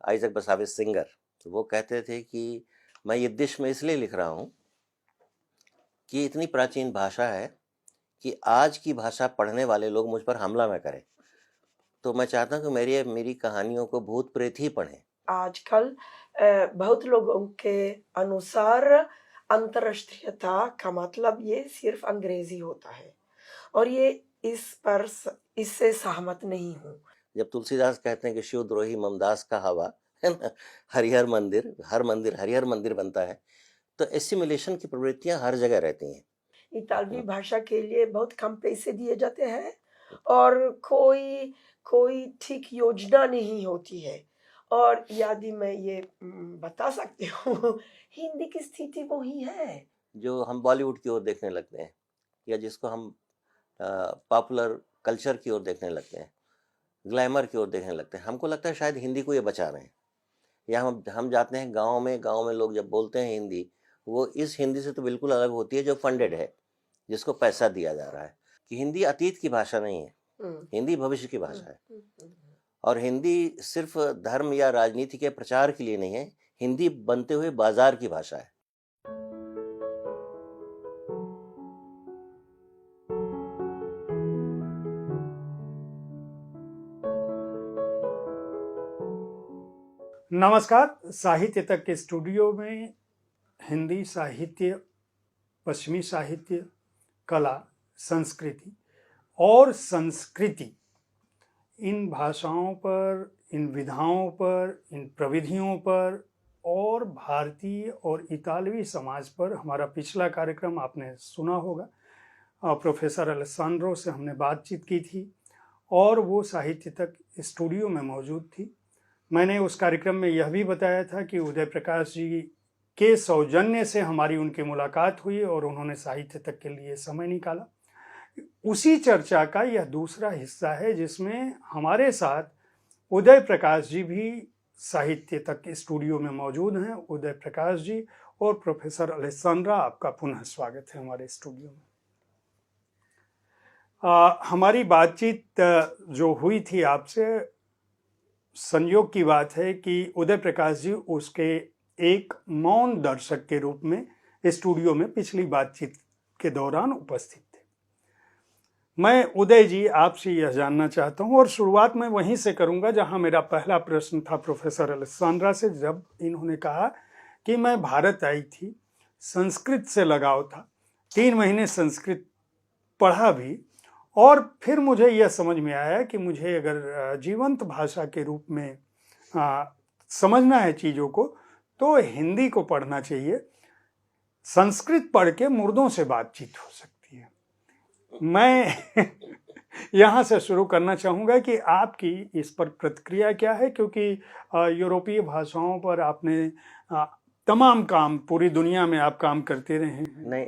Isaac बसाविस singer, तो वो कहते थे कि मैं यिद्दिश में इसलिए लिख रहा हूँ कि इतनी प्राचीन भाषा है कि आज की भाषा पढ़ने वाले लोग मुझ पर हमला न करें। तो मैं चाहता हूँ कि मेरी कहानियों को भूत प्रेत ही पढ़ें। आजकल बहुत लोगों के अनुसार अंतर्राष्ट्रीयता का मतलब ये सिर्फ अंग्रेजी होता है और ये इससे सहमत नहीं हूँ। जब तुलसीदास कहते हैं कि शिवद्रोही ममदास का हवा है ना, हरिहर मंदिर, हर मंदिर हरिहर मंदिर बनता है, तो एसिमिलेशन की प्रवृत्तियां हर जगह रहती हैं। इतालवी भाषा के लिए बहुत कम पैसे दिए जाते हैं और कोई ठीक योजना नहीं होती है। और यदि मैं ये बता सकती हूँ हिंदी की स्थिति वही है जो हम बॉलीवुड की ओर देखने लगते हैं या जिसको हम पॉपुलर कल्चर की ओर देखने लगते हैं, ग्लैमर की ओर देखने लगते हैं। हमको लगता है शायद हिंदी को ये बचा रहे हैं। या हम जाते हैं गाँव में लोग जब बोलते हैं हिंदी, वो इस हिंदी से तो बिल्कुल अलग होती है जो फंडेड है, जिसको पैसा दिया जा रहा है। कि हिंदी अतीत की भाषा नहीं है, हिंदी भविष्य की भाषा है। और हिंदी सिर्फ धर्म या राजनीति के प्रचार के लिए नहीं है, हिंदी बनते हुए बाजार की भाषा है। नमस्कार। साहित्य तक के स्टूडियो में हिंदी साहित्य, पश्चिमी साहित्य, कला, संस्कृति और संस्कृति, इन भाषाओं पर, इन विधाओं पर, इन प्रविधियों पर और भारतीय और इतालवी समाज पर हमारा पिछला कार्यक्रम आपने सुना होगा। प्रोफेसर अलेसांड्रो से हमने बातचीत की थी और वो साहित्य तक स्टूडियो में मौजूद थी। मैंने उस कार्यक्रम में यह भी बताया था कि उदय प्रकाश जी के सौजन्य से हमारी उनकी मुलाकात हुई और उन्होंने साहित्य तक के लिए समय निकाला। उसी चर्चा का यह दूसरा हिस्सा है जिसमें हमारे साथ उदय प्रकाश जी भी साहित्य तक स्टूडियो में मौजूद हैं। उदय प्रकाश जी और प्रोफेसर अलेसांड्रा, आपका पुनः स्वागत है हमारे स्टूडियो में। हमारी बातचीत जो हुई थी आपसे, संयोग की बात है कि उदय प्रकाश जी उसके एक मौन दर्शक के रूप में स्टूडियो में पिछली बातचीत के दौरान उपस्थित थे। मैं उदय जी आपसे यह जानना चाहता हूं और शुरुआत मैं वहीं से करूंगा जहां मेरा पहला प्रश्न था प्रोफेसर अलेसांड्रा से। जब इन्होंने कहा कि मैं भारत आई थी, संस्कृत से लगाव था, 3 महीने संस्कृत पढ़ा भी और फिर मुझे यह समझ में आया कि मुझे अगर जीवंत भाषा के रूप में समझना है चीज़ों को तो हिंदी को पढ़ना चाहिए। संस्कृत पढ़ के मुर्दों से बातचीत हो सकती है। मैं यहाँ से शुरू करना चाहूँगा कि आपकी इस पर प्रतिक्रिया क्या है, क्योंकि यूरोपीय भाषाओं पर आपने तमाम काम, पूरी दुनिया में आप काम करते रहे हैं। नहीं,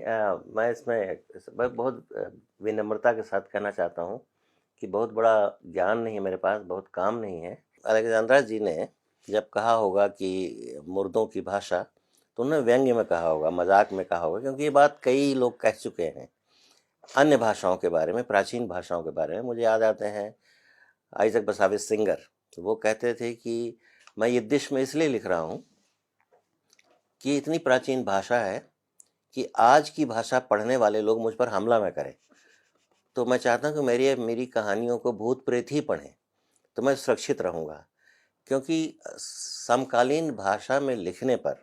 मैं इसमें बहुत विनम्रता के साथ कहना चाहता हूँ कि बहुत बड़ा ज्ञान नहीं है मेरे पास, बहुत काम नहीं है। अलेक्जेंड्रा जी ने जब कहा होगा कि मुर्दों की भाषा, तो उन्होंने व्यंग्य में कहा होगा, मजाक में कहा होगा, क्योंकि ये बात कई लोग कह चुके हैं अन्य भाषाओं के बारे में, प्राचीन भाषाओं के बारे में। मुझे याद आते हैं आइजक बसाविस सिंगर, तो वो कहते थे कि मैं यिद्दिश में इसलिए लिख रहा हूँ कि इतनी प्राचीन भाषा है कि आज की भाषा पढ़ने वाले लोग मुझ पर हमला न करें। तो मैं चाहता हूँ कि मेरी कहानियों को भूत प्रेत ही पढ़ें, तो मैं सुरक्षित रहूँगा। क्योंकि समकालीन भाषा में लिखने पर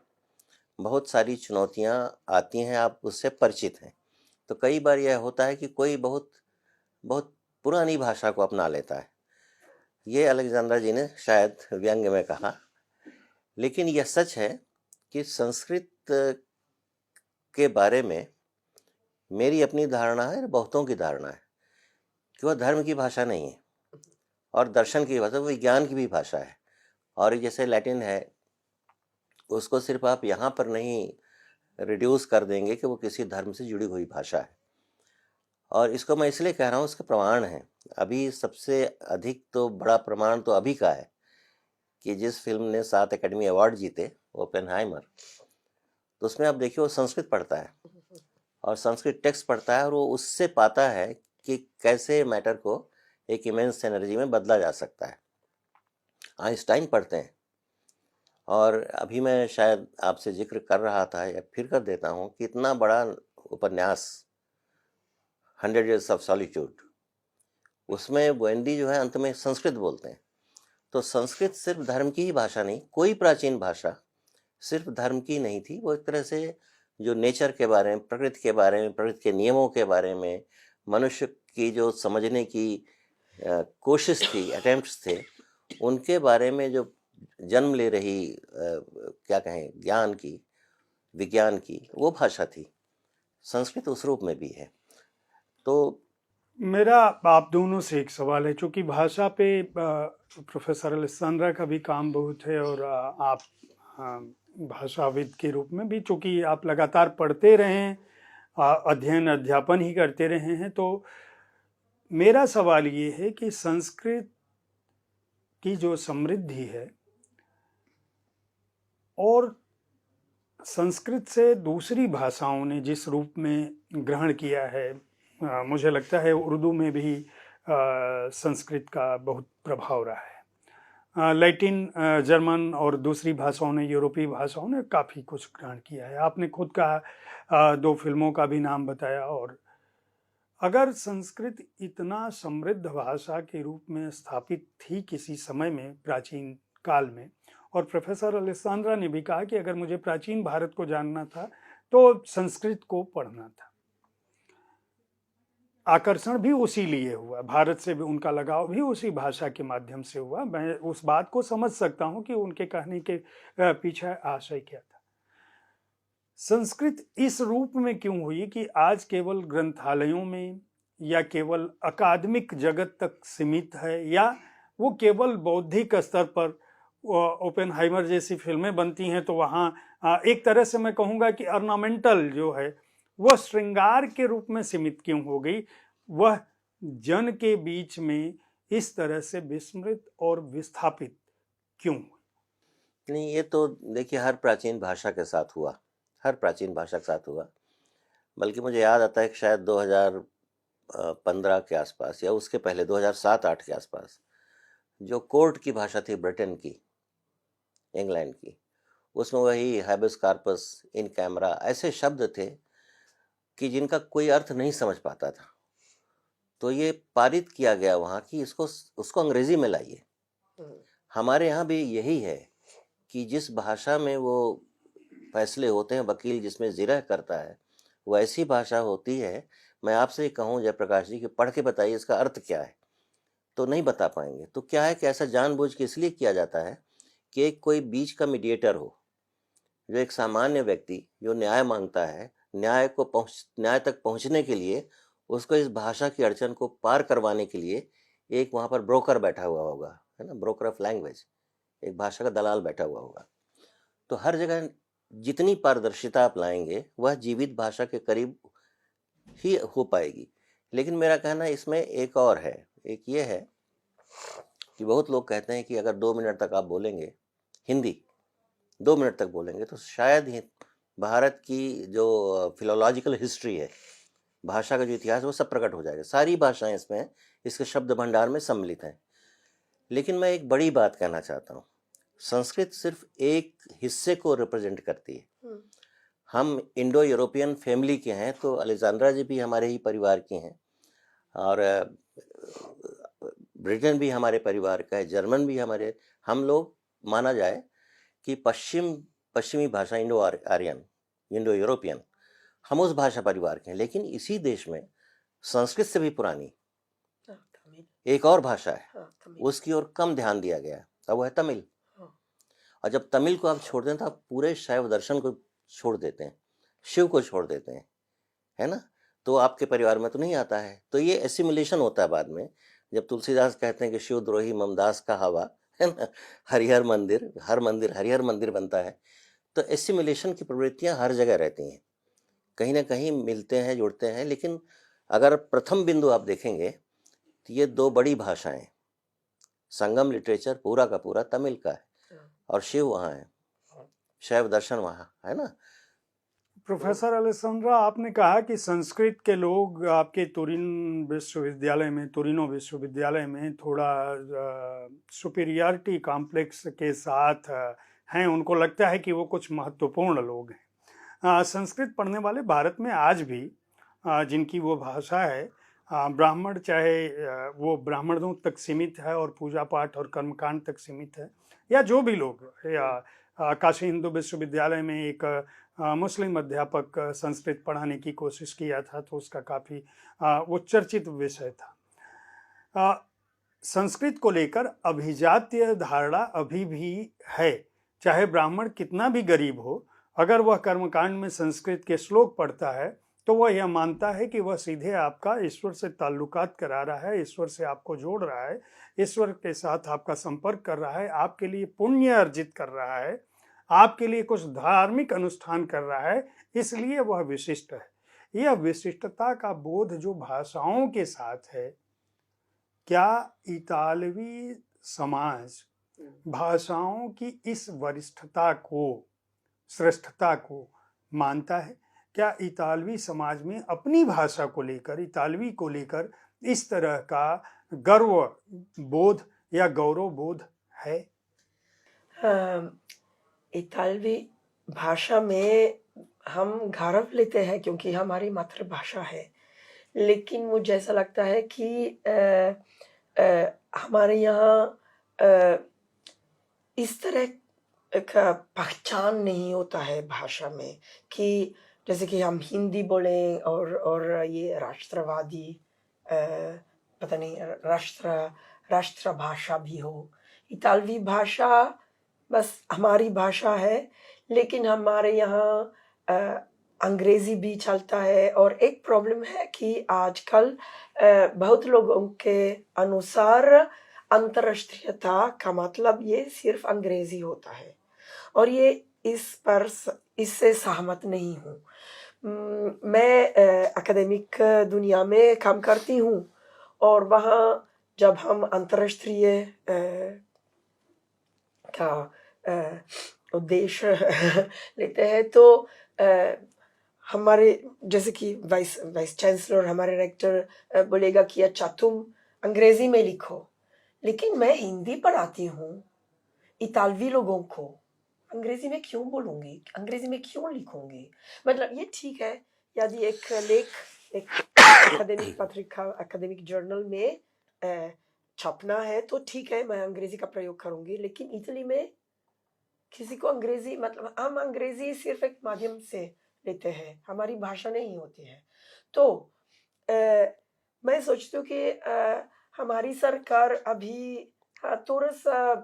बहुत सारी चुनौतियाँ आती हैं, आप उससे परिचित हैं। तो कई बार यह होता है कि कोई बहुत पुरानी भाषा को अपना लेता है। ये अलेक्जेंड्रा जी ने शायद व्यंग्य में कहा, लेकिन यह सच है कि संस्कृत के बारे में मेरी अपनी धारणा है, बहुतों की धारणा है कि वह धर्म की भाषा नहीं है और दर्शन की भाषा, विज्ञान की भी भाषा है। और जैसे लैटिन है, उसको सिर्फ आप यहाँ पर नहीं रिड्यूस कर देंगे कि वो किसी धर्म से जुड़ी हुई भाषा है। और इसको मैं इसलिए कह रहा हूँ, उसके प्रमाण हैं। अभी सबसे अधिक तो बड़ा प्रमाण तो अभी का है कि जिस फिल्म ने 7 एकेडमी अवार्ड जीते, ओपेनहाइमर, तो उसमें आप देखिए वो संस्कृत पढ़ता है और संस्कृत टेक्स्ट पढ़ता है और वो उससे पाता है कि कैसे मैटर को एक इमेंस एनर्जी में बदला जा सकता है। आइंस्टाइन पढ़ते हैं और अभी मैं शायद आपसे जिक्र कर रहा था या फिर कर देता हूँ कि इतना बड़ा उपन्यास 100 Years of Solitude, उसमें वेंडी जो है अंत में संस्कृत बोलते हैं। तो संस्कृत सिर्फ धर्म की ही भाषा नहीं, कोई प्राचीन भाषा सिर्फ धर्म की नहीं थी। वो एक तरह से जो नेचर के बारे में, प्रकृति के बारे में, प्रकृति के नियमों के बारे में, मनुष्य की जो समझने की कोशिश थी, अटेम्प्ट्स थे, उनके बारे में जो जन्म ले रही क्या कहें ज्ञान की, विज्ञान की, वो भाषा थी। संस्कृत उस रूप में भी है। तो मेरा आप दोनों से एक सवाल है, चूंकि भाषा पे प्रोफेसर अलेस्सांद्रा का भी काम बहुत है और आप भाषाविद के रूप में भी, चूंकि आप लगातार पढ़ते रहे हैं, अध्ययन अध्यापन ही करते रहे हैं, तो मेरा सवाल ये है कि संस्कृत की जो समृद्धि है और संस्कृत से दूसरी भाषाओं ने जिस रूप में ग्रहण किया है, मुझे लगता है उर्दू में भी संस्कृत का बहुत प्रभाव रहा है। लैटिन, जर्मन और दूसरी भाषाओं ने, यूरोपीय भाषाओं ने काफ़ी कुछ ग्रहण किया है। आपने खुद कहा, 2 फिल्मों का भी नाम बताया। और अगर संस्कृत इतना समृद्ध भाषा के रूप में स्थापित थी किसी समय में, प्राचीन काल में, और प्रोफेसर अलेस्सांद्रा ने भी कहा कि अगर मुझे प्राचीन भारत को जानना था तो संस्कृत को पढ़ना था, आकर्षण भी उसी लिए हुआ, भारत से भी उनका लगाव भी उसी भाषा के माध्यम से हुआ। मैं उस बात को समझ सकता हूं कि उनके कहने के पीछे आशय क्या था। संस्कृत इस रूप में क्यों हुई कि आज केवल ग्रंथालयों में या केवल अकादमिक जगत तक सीमित है, या वो केवल बौद्धिक स्तर पर ओपेनहाइमर जैसी फिल्में बनती हैं तो वहाँ एक तरह से मैं कहूँगा कि ऑर्नामेंटल जो है वह श्रृंगार के रूप में सीमित क्यों हो गई, वह जन के बीच में इस तरह से विस्मृत और विस्थापित क्यों हुई? नहीं, ये तो देखिए हर प्राचीन भाषा के साथ हुआ, हर प्राचीन भाषा के साथ हुआ। बल्कि मुझे याद आता है कि शायद 2015 के आसपास या उसके पहले 2007-8 के आसपास जो कोर्ट की भाषा थी ब्रिटेन की, इंग्लैंड की, उसमें वही हैबिस कार्पस, इन कैमरा, ऐसे शब्द थे कि जिनका कोई अर्थ नहीं समझ पाता था। तो ये पारित किया गया वहाँ कि उसको अंग्रेजी में लाइए। हमारे यहाँ भी यही है कि जिस भाषा में वो फैसले होते हैं, वकील जिसमें जिरह करता है, वो ऐसी भाषा होती है। मैं आपसे कहूँ जयप्रकाश जी कि पढ़ के बताइए इसका अर्थ क्या है, तो नहीं बता पाएंगे। तो क्या है कि ऐसा जानबूझ के इसलिए किया जाता है कि एक कोई बीच का मीडिएटर हो, जो एक सामान्य व्यक्ति जो न्याय मांगता है, न्याय तक पहुंचने के लिए उसको इस भाषा की अड़चन को पार करवाने के लिए एक वहाँ पर ब्रोकर बैठा हुआ होगा, है ना, ब्रोकर ऑफ लैंग्वेज, एक भाषा का दलाल बैठा हुआ होगा। तो हर जगह जितनी पारदर्शिता आप लाएंगे वह जीवित भाषा के करीब ही हो पाएगी। लेकिन मेरा कहना इसमें एक और है, एक ये है कि बहुत लोग कहते हैं कि अगर 2 मिनट तक आप बोलेंगे हिंदी, 2 मिनट तक बोलेंगे तो शायद ही भारत की जो फिलोलॉजिकल हिस्ट्री है, भाषा का जो इतिहास है, वो सब प्रकट हो जाएगा। सारी भाषाएं इसमें, इसके शब्द भंडार में सम्मिलित हैं। लेकिन मैं एक बड़ी बात कहना चाहता हूँ, संस्कृत सिर्फ एक हिस्से को रिप्रेजेंट करती है। हम इंडो यूरोपियन फैमिली के हैं, तो अलेक्जेंड्रा जी भी हमारे ही परिवार की हैं, और ब्रिटेन भी हमारे परिवार का है, जर्मन भी हमारे, हम लोग माना जाए कि पश्चिमी भाषा इंडो आर्यन, इंडो यूरोपियन, हम उस भाषा परिवार के हैं। लेकिन इसी देश में संस्कृत से भी पुरानी एक और भाषा है, उसकी ओर कम ध्यान दिया गया, अब वह है तमिल। और जब तमिल को आप छोड़ दें तो आप पूरे शैव दर्शन को छोड़ देते हैं, शिव को छोड़ देते हैं, है ना, तो आपके परिवार में तो नहीं आता है। तो ये एसिमुलेशन होता है बाद में, जब तुलसीदास कहते हैं कि शिव द्रोही ममदास का हवा, है ना, हरिहर मंदिर, हर मंदिर हरिहर मंदिर बनता है। तो एसिमुलेशन की प्रवृत्तियां हर जगह रहती हैं, कहीं ना कहीं मिलते हैं, जुड़ते हैं। लेकिन अगर प्रथम बिंदु आप देखेंगे तो ये 2 बड़ी भाषाएं, संगम लिटरेचर पूरा का पूरा तमिल का है, और शिव वहाँ है, शैव दर्शन वहाँ है ना। प्रोफेसर अलेस्सांद्रा, आपने कहा कि संस्कृत के लोग आपके तुरिनो विश्वविद्यालय में थोड़ा सुपीरियरिटी कॉम्प्लेक्स के साथ हैं, उनको लगता है कि वो कुछ महत्वपूर्ण लोग हैं। संस्कृत पढ़ने वाले भारत में आज भी जिनकी वो भाषा है, ब्राह्मण, चाहे वो ब्राह्मणों तक सीमित है और पूजा पाठ और कर्मकांड तक सीमित है, या जो भी लोग, या काशी हिंदू विश्वविद्यालय में एक मुस्लिम अध्यापक संस्कृत पढ़ाने की कोशिश किया था, तो उसका काफ़ी वो चर्चित विषय था। संस्कृत को लेकर अभिजात्य धारणा अभी भी है। चाहे ब्राह्मण कितना भी गरीब हो, अगर वह कर्मकांड में संस्कृत के श्लोक पढ़ता है तो वह यह मानता है कि वह सीधे आपका ईश्वर से ताल्लुकात करा रहा है, ईश्वर से आपको जोड़ रहा है, ईश्वर के साथ आपका संपर्क कर रहा है, आपके लिए पुण्य अर्जित कर रहा है, आपके लिए कुछ धार्मिक अनुष्ठान कर रहा है, इसलिए वह विशिष्ट है। यह विशिष्टता का बोध जो भाषाओं के साथ है, क्या इतालवी समाज भाषाओं की इस वरिष्ठता को, श्रेष्ठता को मानता है? क्या इतालवी समाज में अपनी भाषा को लेकर, इतालवी को लेकर इस तरह का गर्व बोध या गौरव बोध है? इतालवी भाषा में हम गौरव लेते हैं क्योंकि हमारी मातृभाषा है, लेकिन मुझे ऐसा लगता है कि हमारे यहाँ इस तरह का पहचान नहीं होता है भाषा में, कि जैसे कि हम हिंदी बोलें और ये राष्ट्रवादी पता नहीं राष्ट्र भाषा भी हो। इतालवी भाषा बस हमारी भाषा है, लेकिन हमारे यहाँ अंग्रेजी भी चलता है। और एक प्रॉब्लम है कि आजकल बहुत लोगों के अनुसार अंतर्राष्ट्रीयता का मतलब ये सिर्फ अंग्रेजी होता है, और ये इससे सहमत नहीं हूँ। मैं एकेडमिक दुनिया में काम करती हूँ, और वहाँ जब हम अंतर्राष्ट्रीय का उद्देश्य लेते हैं तो हमारे जैसे कि वाइस चांसलर, हमारे रेक्टर बोलेगा कि अच्छा तुम अंग्रेजी में लिखो, लेकिन मैं हिंदी पढ़ाती हूँ इतालवी लोगों को, अंग्रेजी में क्यों बोलूँगी, अंग्रेजी में क्यों लिखूँगी? मतलब ये ठीक है, यदि एक लेख एक एकेडमिक पत्रिका, एकेडमिक जर्नल में छपना है तो ठीक है, मैं अंग्रेजी का प्रयोग करूँगी। लेकिन इटली में किसी को अंग्रेजी, मतलब हम अंग्रेजी सिर्फ एक माध्यम से लेते हैं, हमारी भाषा नहीं होती है। तो मैं सोचती हूँ कि हमारी सरकार अभी थोड़ा सा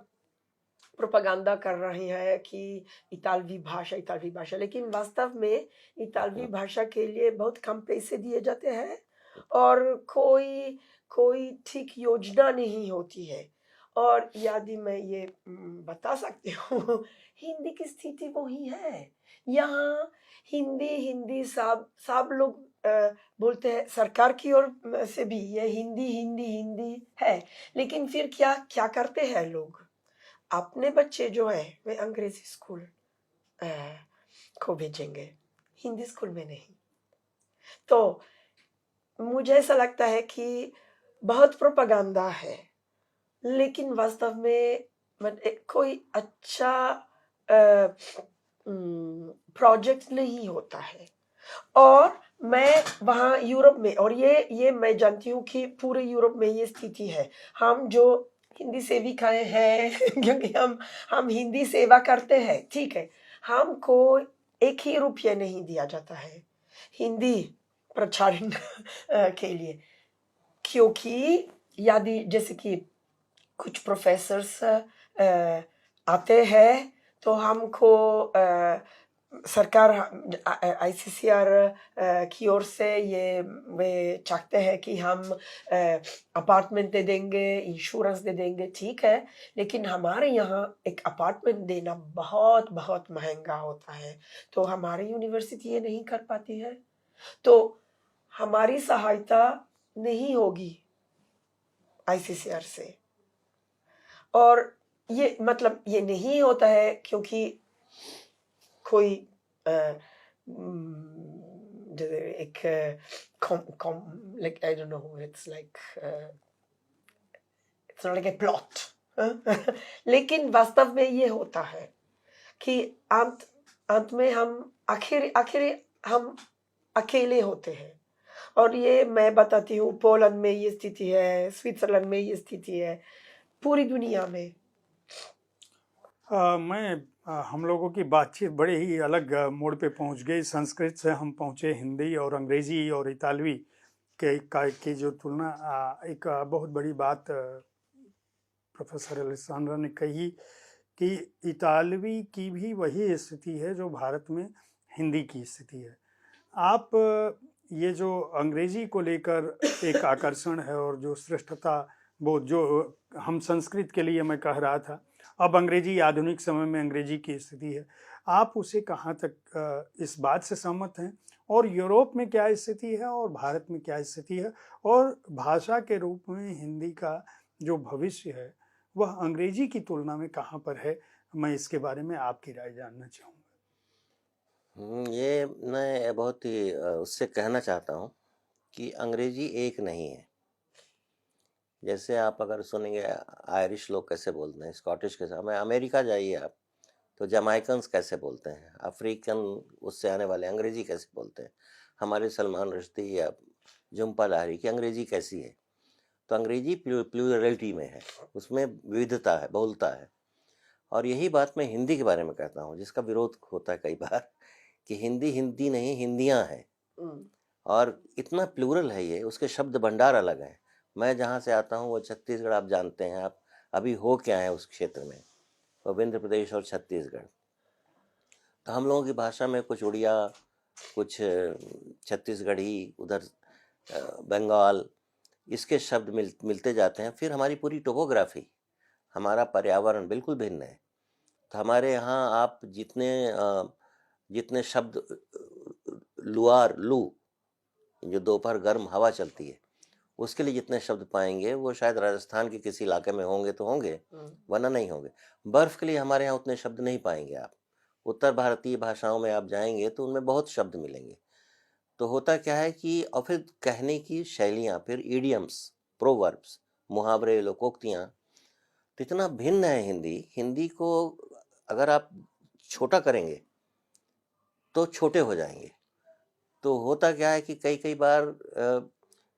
प्रोपागंडा कर रही है कि इतालवी भाषा, लेकिन वास्तव में इतालवी भाषा के लिए बहुत कम पैसे दिए जाते हैं, और कोई ठीक योजना नहीं होती है। और यदि मैं ये बता सकती हूँ, हिंदी की स्थिति वही है। यहाँ हिंदी सब लोग बोलते हैं, सरकार की ओर से भी ये हिंदी है, लेकिन फिर क्या करते हैं लोग? अपने बच्चे जो है वे अंग्रेजी स्कूल को भेजेंगे, हिंदी स्कूल में नहीं। तो मुझे ऐसा लगता है कि बहुत प्रोपागंडा है, लेकिन वास्तव में कोई अच्छा प्रोजेक्ट नहीं होता है। और मैं वहाँ यूरोप में, और ये मैं जानती हूँ कि पूरे यूरोप में ये स्थिति है। हम जो हिंदी सेविकाएं हैं क्योंकि हम हिंदी सेवा करते हैं, ठीक है, हमको 1 ही रुपया नहीं दिया जाता है हिंदी प्रचारण के लिए, क्योंकि यदि जैसे कि कुछ प्रोफेसर्स आते हैं तो हमको सरकार ICCR की ओर से वे चाहते हैं कि हम अपार्टमेंट दे देंगे, इंश्योरेंस दे देंगे, ठीक है, लेकिन हमारे यहाँ एक अपार्टमेंट देना बहुत बहुत महंगा होता है, तो हमारी यूनिवर्सिटी ये नहीं कर पाती है, तो हमारी सहायता नहीं होगी ICCR से। और ये मतलब ये नहीं होता है क्योंकि कोई एक like I don't know, it's like it's not like a plot लेकिन वास्तव में ये होता है। कि अंत में हम आखिर हम अकेले होते हैं। और ये मैं बताती हूँ, पोलैंड में ये स्थिति है, स्विट्जरलैंड में ये स्थिति है, पूरी दुनिया में। हम लोगों की बातचीत बड़े ही अलग मोड़ पे पहुंच गई। संस्कृत से हम पहुंचे हिंदी और अंग्रेजी और इतालवी की जो तुलना, एक बहुत बड़ी बात प्रोफेसर अलेसांद्रा ने कही कि इतालवी की भी वही स्थिति है जो भारत में हिंदी की स्थिति है। आप ये जो अंग्रेजी को लेकर एक आकर्षण है और जो श्रेष्ठता बोध जो हम संस्कृत के लिए मैं कह रहा था, अब अंग्रेजी आधुनिक समय में अंग्रेजी की स्थिति है, आप उसे कहाँ तक इस बात से सहमत हैं? और यूरोप में क्या स्थिति है और भारत में क्या स्थिति है, और भाषा के रूप में हिंदी का जो भविष्य है वह अंग्रेजी की तुलना में कहाँ पर है? मैं इसके बारे में आपकी राय जानना चाहूँगा। ये मैं बहुत ही उससे कहना चाहता हूँ कि अंग्रेजी एक नहीं है। जैसे आप अगर सुनेंगे आयरिश लोग कैसे बोलते हैं, स्कॉटिश कैसे, हमें अमेरिका जाइए आप तो जमाइकन्स कैसे बोलते हैं, अफ्रीकन उससे आने वाले अंग्रेजी कैसे बोलते हैं, हमारे सलमान रुश्दी या झुम्पा लाहिरी की अंग्रेजी कैसी है। तो अंग्रेजी प्लूरलिटी में है, उसमें विविधता है, बहुलता है। और यही बात मैं हिंदी के बारे में कहता हूँ, जिसका विरोध होता है कई बार कि हिंदी हिंदी नहीं, हिंदियाँ हैं। और इतना प्लूरल है ये, उसके शब्द भंडार अलग हैं। मैं जहाँ से आता हूँ वो छत्तीसगढ़, आप जानते हैं, आप अभी हो क्या है उस क्षेत्र में, विंध्य प्रदेश और छत्तीसगढ़। तो हम लोगों की भाषा में कुछ उड़िया, कुछ छत्तीसगढ़ी, उधर बंगाल, इसके शब्द मिलते जाते हैं। फिर हमारी पूरी टोपोग्राफी, हमारा पर्यावरण बिल्कुल भिन्न है। तो हमारे यहाँ आप जितने शब्द लुआर, लू जो दोपहर गर्म हवा चलती है, उसके लिए जितने शब्द पाएंगे वो शायद राजस्थान के किसी इलाके में होंगे तो होंगे, वरना नहीं होंगे। बर्फ के लिए हमारे यहाँ उतने शब्द नहीं पाएंगे आप। उत्तर भारतीय भाषाओं में आप जाएंगे तो उनमें बहुत शब्द मिलेंगे। तो होता क्या है कि और फिर कहने की शैलियाँ, फिर ईडियम्स, प्रोवर्ब्स, मुहावरे, लोकोक्तियाँ, तो इतना भिन्न है हिंदी। हिंदी को अगर आप छोटा करेंगे तो छोटे हो जाएंगे। तो होता क्या है कि कई बार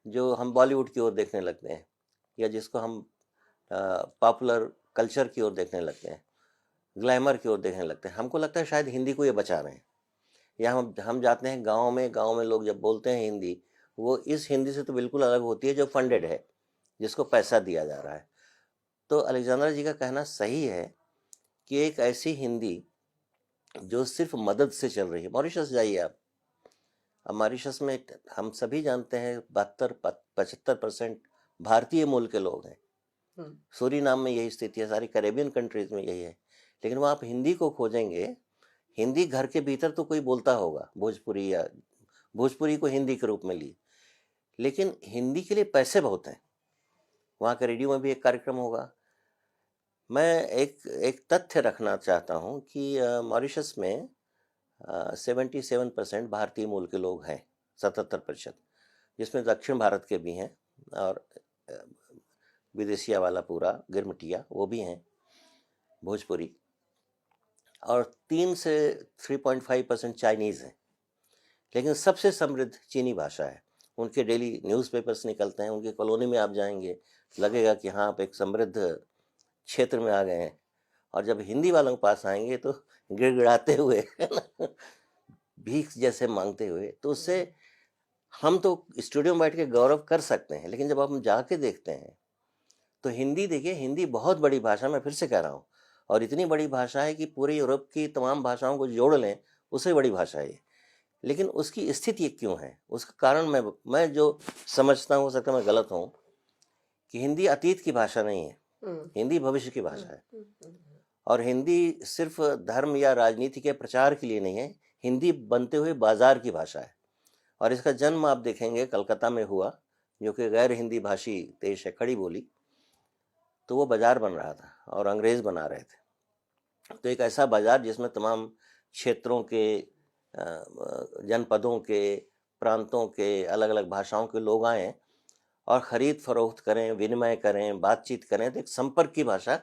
जो हम बॉलीवुड की ओर देखने लगते हैं, या जिसको हम पॉपुलर कल्चर की ओर देखने लगते हैं, ग्लैमर की ओर देखने लगते हैं, हमको लगता है शायद हिंदी को ये बचा रहे हैं। या हम जाते हैं गांव में लोग जब बोलते हैं हिंदी, वो इस हिंदी से तो बिल्कुल अलग होती है जो फंडेड है, जिसको पैसा दिया जा रहा है। तो अलेक्जेंड्रा जी का कहना सही है कि एक ऐसी हिंदी जो सिर्फ मदद से चल रही है। मॉरिशस जाइए आप, अब मॉरिशस में हम सभी जानते हैं 72-75% भारतीय मूल के लोग हैं। सूरीनाम में यही स्थिति है, सारी कैरेबियन कंट्रीज में यही है। लेकिन वहाँ आप हिंदी को खोजेंगे, हिंदी घर के भीतर तो कोई बोलता होगा, भोजपुरी, या भोजपुरी को हिंदी के रूप में ली, लेकिन हिंदी के लिए पैसे बहुत हैं। वहाँ के रेडियो में भी एक कार्यक्रम होगा। मैं एक तथ्य रखना चाहता हूँ कि मॉरिशस में 77% भारतीय मूल के लोग हैं, 77%, जिसमें दक्षिण भारत के भी हैं और विदेशिया वाला पूरा गिरमिटिया वो भी हैं, भोजपुरी, और 3 से 3.5% चाइनीज़ हैं। लेकिन सबसे समृद्ध चीनी भाषा है। उनके डेली न्यूज़पेपर्स निकलते हैं, उनकी कॉलोनी में आप जाएंगे लगेगा कि हाँ आप एक समृद्ध क्षेत्र में आ गए हैं। और जब हिंदी वालों के पास आएंगे तो गिड़गिड़ाते हुए भीख जैसे मांगते हुए। तो उससे हम तो स्टूडियो में बैठ के गौरव कर सकते हैं, लेकिन जब हम जाके देखते हैं तो हिंदी, देखिए हिंदी बहुत बड़ी भाषा, मैं फिर से कह रहा हूँ, और इतनी बड़ी भाषा है कि पूरे यूरोप की तमाम भाषाओं को जोड़ लें उससे बड़ी भाषा है। लेकिन उसकी स्थिति क्यों है, उसका कारण मैं जो समझता हूँ, हो सकता है मैं गलत हूँ, कि हिंदी अतीत की भाषा नहीं है, हिंदी भविष्य की भाषा है। और हिंदी सिर्फ धर्म या राजनीति के प्रचार के लिए नहीं है, हिंदी बनते हुए बाजार की भाषा है। और इसका जन्म आप देखेंगे कलकत्ता में हुआ, जो कि गैर हिंदी भाषी देश है, खड़ी बोली, तो वो बाजार बन रहा था और अंग्रेज बना रहे थे। तो एक ऐसा बाजार जिसमें तमाम क्षेत्रों के, जनपदों के, प्रांतों के, अलग अलग भाषाओं के लोग आए और ख़रीद फरोख्त करें, विनिमय करें, बातचीत करें, तो एक संपर्क की भाषा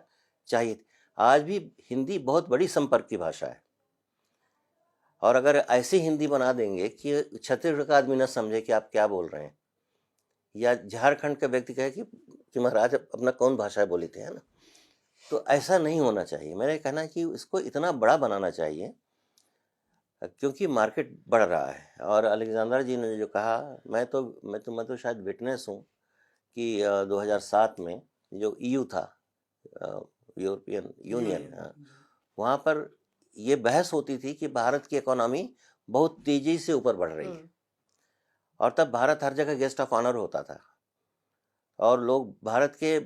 चाहिए। आज भी हिंदी बहुत बड़ी संपर्क की भाषा है। और अगर ऐसी हिंदी बना देंगे कि छत्तीसगढ़ का आदमी न समझे कि आप क्या बोल रहे हैं, या झारखंड का व्यक्ति कहे कि महाराज अपना कौन भाषा बोली थे, है ना, तो ऐसा नहीं होना चाहिए। मेरा कहना है कि इसको इतना बड़ा बनाना चाहिए, क्योंकि मार्केट बढ़ रहा है। और अलेक्जेंडर जी ने जो कहा, मैं तो शायद विटनेस हूँ कि 2007 में जो ईयू था, यूरोपियन यूनियन, वहाँ पर ये बहस होती थी कि भारत की इकोनॉमी बहुत तेजी से ऊपर बढ़ रही है, और तब भारत हर जगह गेस्ट ऑफ ऑनर होता था, और लोग भारत के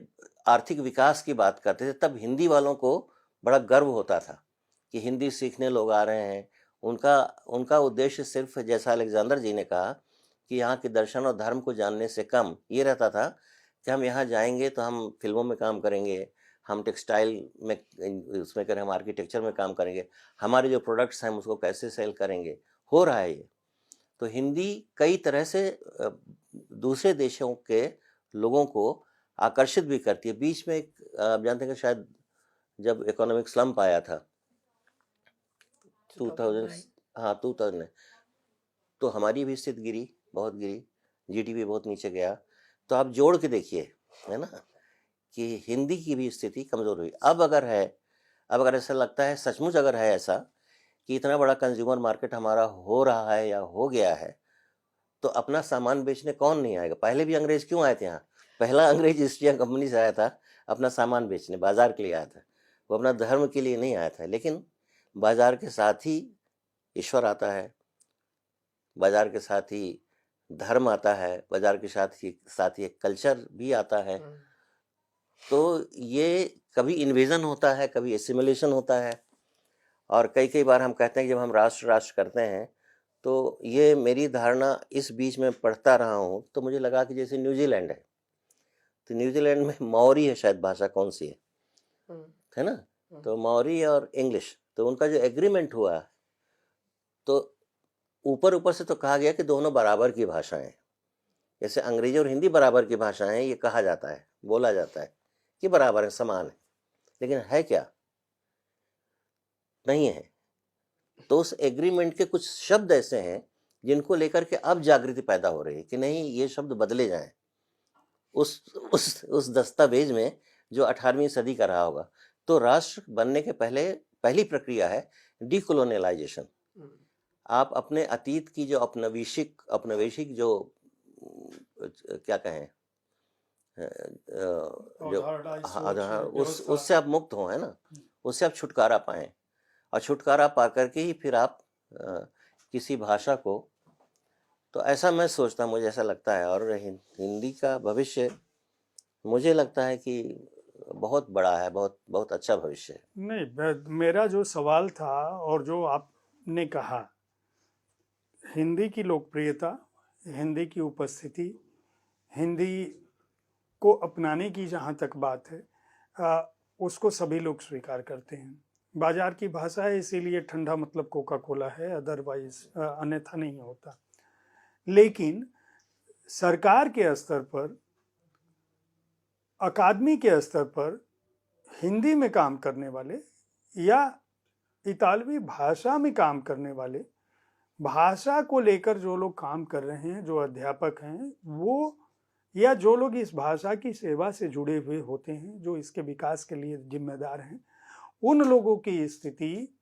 आर्थिक विकास की बात करते थे। तब हिंदी वालों को बड़ा गर्व होता था कि हिंदी सीखने लोग आ रहे हैं। उनका उद्देश्य सिर्फ, जैसा अलेक्जेंडर जी ने कहा, कि यहाँ के दर्शन और धर्म को जानने से कम ये रहता था कि हम यहाँ जाएंगे तो हम फिल्मों में काम करेंगे, हम टेक्सटाइल में उसमें करें, हम आर्किटेक्चर में काम करेंगे, हमारे जो प्रोडक्ट्स हैं हम उसको कैसे सेल करेंगे। हो रहा है ये। तो हिंदी कई तरह से दूसरे देशों के लोगों को आकर्षित भी करती है। बीच में आप जानते हैं कि शायद जब इकोनॉमिक स्लम्प आया था 2000 में, तो हमारी भी स्थिति गिरी, बहुत गिरी, जीडीपी बहुत नीचे गया। तो आप जोड़ के देखिए, है ना, कि हिंदी की भी स्थिति कमज़ोर हुई। अब अगर ऐसा लगता है, सचमुच अगर है ऐसा कि इतना बड़ा कंज्यूमर मार्केट हमारा हो रहा है या हो गया है, तो अपना सामान बेचने कौन नहीं आएगा। पहले भी अंग्रेज क्यों आए थे यहाँ? पहला अंग्रेज ईस्ट इंडिया कंपनी से आया था अपना सामान बेचने, बाजार के लिए आया था, वो अपना धर्म के लिए नहीं आया था। लेकिन बाजार के साथ ही ईश्वर आता है, बाजार के साथ ही धर्म आता है, बाजार के साथ ही एक कल्चर भी आता है। तो ये कभी इन्वेजन होता है, कभी एसिमिलेशन होता है। और कई बार हम कहते हैं कि जब हम राष्ट्र करते हैं, तो ये मेरी धारणा इस बीच में पढ़ता रहा हूँ, तो मुझे लगा कि जैसे न्यूजीलैंड है, तो न्यूजीलैंड में मौरी है शायद भाषा, कौन सी है ना, तो मौरी और इंग्लिश, तो उनका जो एग्रीमेंट हुआ, तो ऊपर से तो कहा गया कि दोनों बराबर की भाषाएं, जैसे अंग्रेजी और हिंदी बराबर की भाषाएं, ये कहा जाता है, बोला जाता है कि बराबर है, समान है। लेकिन है क्या? नहीं है। तो उस एग्रीमेंट के कुछ शब्द ऐसे हैं जिनको लेकर के अब जागृति पैदा हो रही है कि नहीं, ये शब्द बदले जाएं उस दस्तावेज में जो 18वीं सदी का रहा होगा। तो राष्ट्र बनने के पहली प्रक्रिया है डीकोलोनियलाइजेशन। आप अपने अतीत की जो अपनवेशिक जो क्या कहें, जो उससे आप मुक्त हो, है ना, उससे आप छुटकारा पाएं, और छुटकारा पा करके ही फिर आप किसी भाषा को, तो ऐसा मैं सोचता, मुझे ऐसा लगता है। और हिंदी का भविष्य मुझे लगता है कि बहुत बड़ा है, बहुत बहुत अच्छा भविष्य है। नहीं, मेरा जो सवाल था और जो आपने कहा, हिंदी की लोकप्रियता, हिंदी की उपस्थिति, हिंदी को अपनाने की जहाँ तक बात है, उसको सभी लोग स्वीकार करते हैं। बाजार की भाषा है, इसीलिए ठंडा मतलब कोका कोला है, अदरवाइज अन्यथा नहीं होता। लेकिन सरकार के स्तर पर, अकादमी के स्तर पर हिंदी में काम करने वाले या इतालवी भाषा में काम करने वाले, भाषा को लेकर जो लोग काम कर रहे हैं, जो अध्यापक हैं वो, या जो लोग इस भाषा की सेवा से जुड़े हुए होते हैं, जो इसके विकास के लिए जिम्मेदार हैं, उन लोगों की स्थिति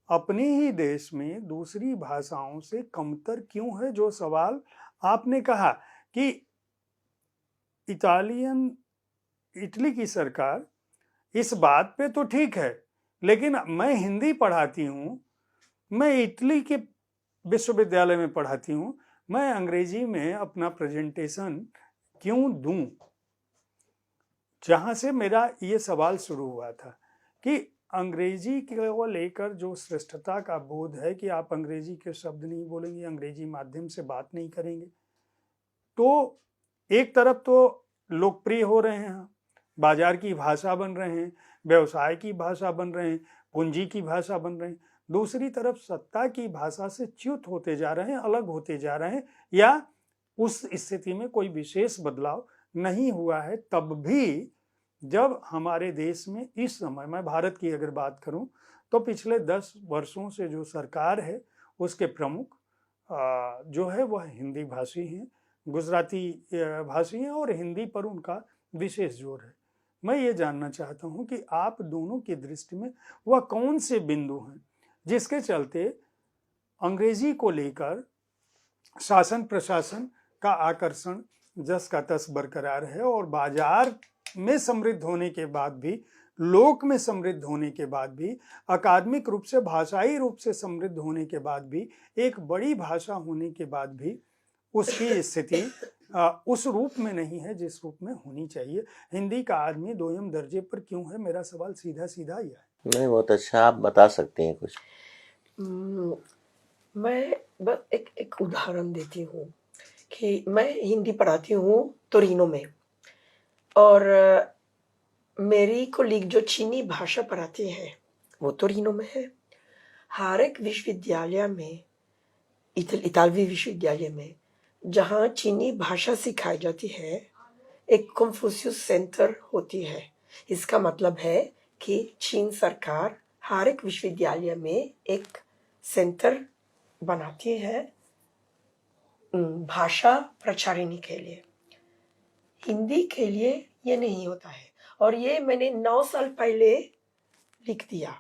अपने ही देश में दूसरी भाषाओं से कमतर क्यों है? जो सवाल आपने कहा कि इटली की सरकार इस बात पे तो ठीक है, लेकिन मैं हिंदी पढ़ाती हूँ, मैं इटली के विश्वविद्यालय में पढ़ाती हूँ, मैं अंग्रेजी में अपना प्रेजेंटेशन क्यों दूं? जहां से मेरा ये सवाल शुरू हुआ था कि अंग्रेजी को लेकर जो श्रेष्ठता का बोध है कि आप अंग्रेजी के शब्द नहीं बोलेंगे, अंग्रेजी माध्यम से बात नहीं करेंगे, तो एक तरफ तो लोकप्रिय हो रहे हैं, बाजार की भाषा बन रहे हैं, व्यवसाय की भाषा बन रहे हैं, पूंजी की भाषा बन रहे हैं, दूसरी तरफ सत्ता की भाषा से च्युत होते जा रहे हैं, अलग होते जा रहे हैं, या उस स्थिति में कोई विशेष बदलाव नहीं हुआ है। तब भी जब हमारे देश में इस समय, मैं भारत की अगर बात करूं तो पिछले 10 वर्षों से जो सरकार है उसके प्रमुख जो है वह हिंदी भाषी हैं, गुजराती भाषी हैं और हिंदी पर उनका विशेष जोर है। मैं ये जानना चाहता हूं कि आप दोनों की दृष्टि में वह कौन से बिंदु हैं जिसके चलते अंग्रेजी को लेकर शासन प्रशासन का आकर्षण जस का तस बरकरार है और बाजार में समृद्ध होने के बाद भी, लोक में समृद्ध होने के बाद भी, अकादमिक रूप से, भाषाई रूप से समृद्ध होने के बाद भी, एक बड़ी भाषा होने के बाद भी उसकी स्थिति उस रूप में नहीं है जिस रूप में होनी चाहिए। हिंदी का आदमी दोयम दर्जे पर क्यों है? मेरा सवाल सीधा सीधा ही है। नहीं, बहुत अच्छा, आप बता सकते हैं कुछ। मैं बस एक उदाहरण देती हूँ कि मैं हिंदी पढ़ाती हूँ तोरिनो में, और मेरी कोलीग जो चीनी भाषा पढ़ाती है वो तोरिनो में है। हर एक विश्वविद्यालय में, इतालवी विश्वविद्यालय में जहाँ चीनी भाषा सिखाई जाती है, एक कन्फ्यूशियस सेंटर होती है। इसका मतलब है कि चीन सरकार हर एक विश्वविद्यालय में एक सेंटर बनाती है भाषा प्रचारिणी के लिए। हिंदी के लिए ये नहीं होता है, और ये मैंने 9 साल पहले लिख दिया।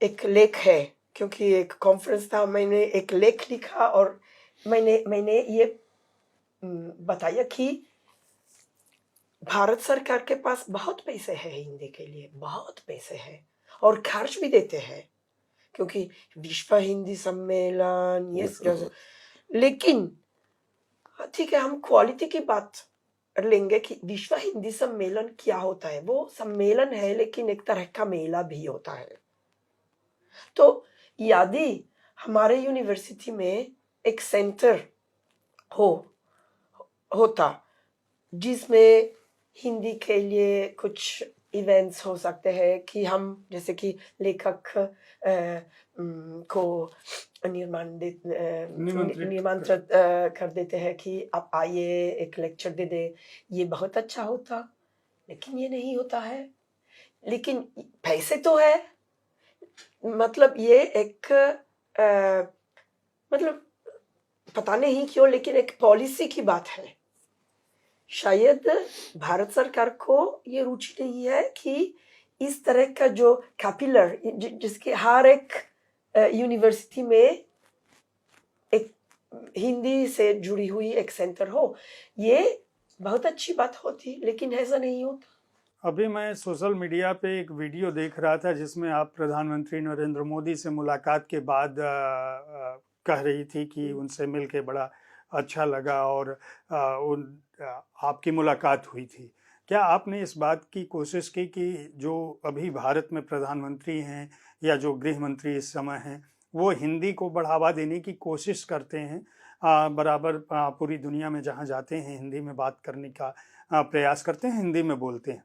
एक लेख है, क्योंकि एक कॉन्फ्रेंस था, मैंने एक लेख लिखा और मैंने ये बताया कि भारत सरकार के पास बहुत पैसे हैं हिंदी के लिए, बहुत पैसे हैं, और खर्च भी देते हैं, क्योंकि विश्व हिंदी सम्मेलन ये। लेकिन ठीक है, हम क्वालिटी की बात लेंगे कि विश्व हिंदी सम्मेलन क्या होता है। वो सम्मेलन है, लेकिन एक तरह का मेला भी होता है। तो यदि हमारे यूनिवर्सिटी में एक सेंटर होता जिसमें हिंदी के लिए कुछ इवेंट्स हो सकते हैं, कि हम जैसे कि लेखक को निमंत्रित कर देते हैं कि आप आइए, एक लेक्चर दे दे, ये बहुत अच्छा होता। लेकिन ये नहीं होता है। लेकिन पैसे तो है, मतलब ये एक मतलब पता नहीं क्यों, लेकिन एक पॉलिसी की बात है। शायद भारत सरकार को ये रुचि नहीं है कि इस तरह का जो कैपिलर, जिसके हर एक यूनिवर्सिटी में एक हिंदी से जुड़ी हुई एक सेंटर हो। ये बहुत अच्छी बात होती, लेकिन ऐसा नहीं होता। अभी मैं सोशल मीडिया पे एक वीडियो देख रहा था जिसमें आप प्रधानमंत्री नरेंद्र मोदी से मुलाकात के बाद कह रही थी कि उनसे मिलके बड़ा अच्छा लगा और आपकी मुलाकात हुई थी। क्या आपने इस बात की कोशिश की कि जो अभी भारत में प्रधानमंत्री हैं या जो गृह मंत्री इस समय हैं, वो हिंदी को बढ़ावा देने की कोशिश करते हैं, बराबर पूरी दुनिया में जहाँ जाते हैं हिंदी में बात करने का प्रयास करते हैं, हिंदी में बोलते हैं?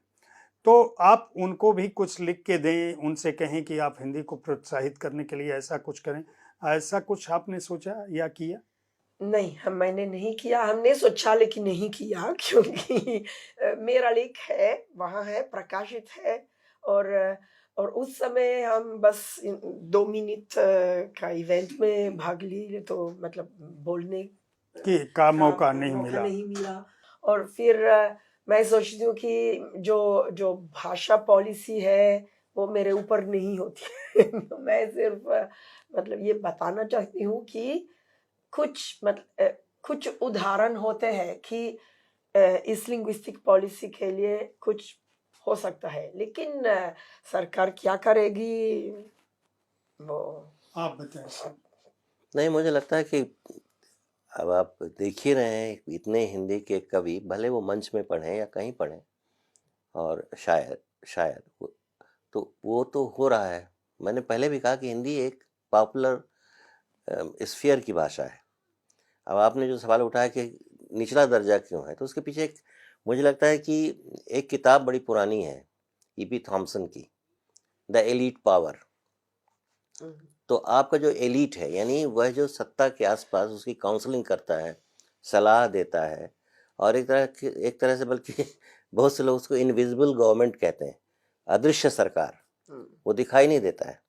तो आप उनको भी कुछ लिख के दें, उनसे कहें कि आप हिंदी को प्रोत्साहित करने के लिए ऐसा कुछ करें। ऐसा कुछ आपने सोचा या किया? नहीं, मैंने नहीं किया। हमने सोचा लेकिन नहीं किया, क्योंकि मेरा लेख है, वहाँ है, प्रकाशित है, और उस समय हम बस 2 मिनट का इवेंट में भाग लिए, तो मतलब बोलने का मौका नहीं मिला। और फिर मैं सोचती हूँ कि जो भाषा पॉलिसी है वो मेरे ऊपर नहीं होती है। मैं सिर्फ मतलब ये बताना चाहती हूँ कि कुछ उदाहरण होते हैं कि इस लिंग्विस्टिक पॉलिसी के लिए कुछ हो सकता है, लेकिन सरकार क्या करेगी वो आप बताएं। नहीं, मुझे लगता है कि अब आप देख ही रहे हैं, इतने हिंदी के कवि, भले वो मंच में पढ़ें या कहीं पढ़ें, और शायर वो तो हो रहा है। मैंने पहले भी कहा कि हिंदी एक पॉपुलर स्फीयर की भाषा है। अब आपने जो सवाल उठाया कि निचला दर्जा क्यों है, तो उसके पीछे मुझे लगता है कि एक किताब बड़ी पुरानी है, ईपी थॉम्सन की, द एलीट पावर। तो आपका जो एलीट है, यानी वह जो सत्ता के आसपास उसकी काउंसलिंग करता है, सलाह देता है, और एक तरह से बल्कि बहुत से लोग उसको इनविजिबल गवर्नमेंट कहते हैं, अदृश्य सरकार, वो दिखाई नहीं देता है,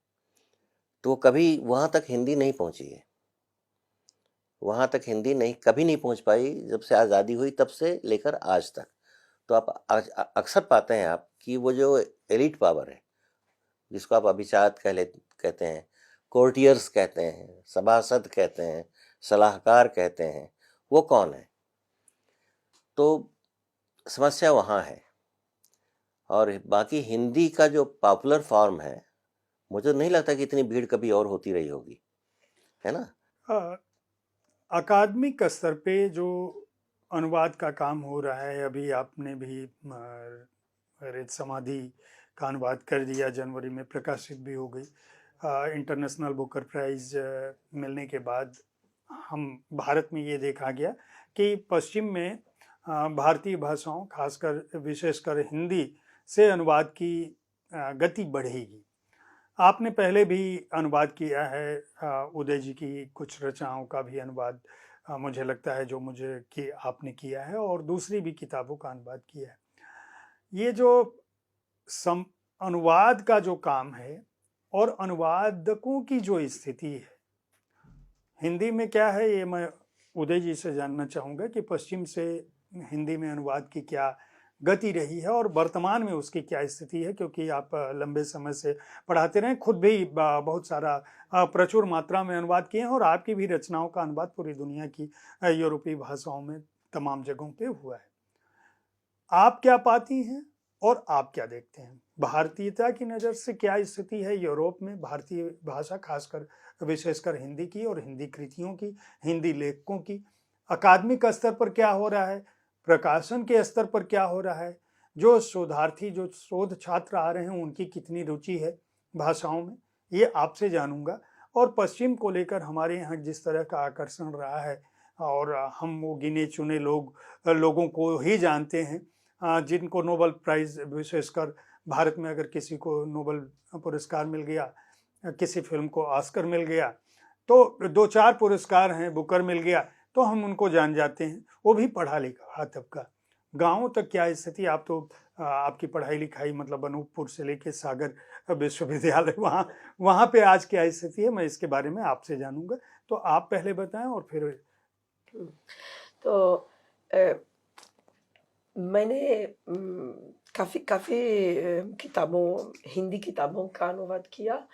तो वो कभी वहाँ तक हिंदी नहीं पहुँची है। वहाँ तक हिंदी नहीं कभी नहीं पहुँच पाई, जब से आज़ादी हुई तब से लेकर आज तक। तो आप अक्सर पाते हैं आप कि वो जो एलीट पावर है, जिसको आप अभिजात कहते हैं, कोर्टियर्स कहते हैं, सभासद कहते हैं, सलाहकार कहते हैं, वो कौन है? तो समस्या वहाँ है। और बाकी हिंदी का जो पॉपुलर फॉर्म है, मुझे नहीं लगता कि इतनी भीड़ कभी और होती रही होगी, है ना? अकादमिक स्तर पे जो अनुवाद का काम हो रहा है, अभी आपने भी रेत समाधि का अनुवाद कर दिया, जनवरी में प्रकाशित भी हो गई। इंटरनेशनल बुकर प्राइज मिलने के बाद हम भारत में ये देखा गया कि पश्चिम में भारतीय भाषाओं, खासकर विशेषकर हिंदी से अनुवाद की गति बढ़ेगी। आपने पहले भी अनुवाद किया है, उदय जी की कुछ रचनाओं का भी अनुवाद मुझे लगता है जो मुझे कि आपने किया है, और दूसरी भी किताबों का अनुवाद किया है। ये जो अनुवाद का जो काम है और अनुवादकों की जो स्थिति है हिंदी में क्या है, ये मैं उदय जी से जानना चाहूँगा कि पश्चिम से हिंदी में अनुवाद की क्या गति रही है और वर्तमान में उसकी क्या स्थिति है, क्योंकि आप लंबे समय से पढ़ाते रहे, खुद भी बहुत सारा प्रचुर मात्रा में अनुवाद किए हैं और आपकी भी रचनाओं का अनुवाद पूरी दुनिया की यूरोपीय भाषाओं में तमाम जगहों पे हुआ है। आप क्या पाती हैं और आप क्या देखते हैं? भारतीयता की नज़र से क्या स्थिति है यूरोप में भारतीय भाषा, खासकर विशेषकर हिंदी की और हिंदी कृतियों की, हिंदी लेखकों की? अकादमिक स्तर पर क्या हो रहा है, प्रकाशन के स्तर पर क्या हो रहा है, जो शोधार्थी, जो शोध छात्र आ रहे हैं उनकी कितनी रुचि है भाषाओं में, ये आपसे जानूंगा। और पश्चिम को लेकर हमारे यहाँ जिस तरह का आकर्षण रहा है, और हम वो गिने चुने लोगों को ही जानते हैं जिनको नोबेल प्राइज़, विशेषकर भारत में अगर किसी को नोबेल पुरस्कार मिल गया, किसी फिल्म को ऑस्कर मिल गया, तो 2-4 पुरस्कार हैं, बुकर मिल गया, तो हम उनको जान जाते हैं, वो भी पढ़ा लिखा तबका। गाँव तक क्या स्थिति? आप तो आपकी पढ़ाई लिखाई मतलब अनूपपुर से लेके सागर विश्वविद्यालय, वहाँ पे आज क्या स्थिति है, मैं इसके बारे में आपसे जानूंगा। तो आप पहले बताएं और फिर। तो मैंने काफ़ी किताबों, हिंदी किताबों का अनुवाद किया,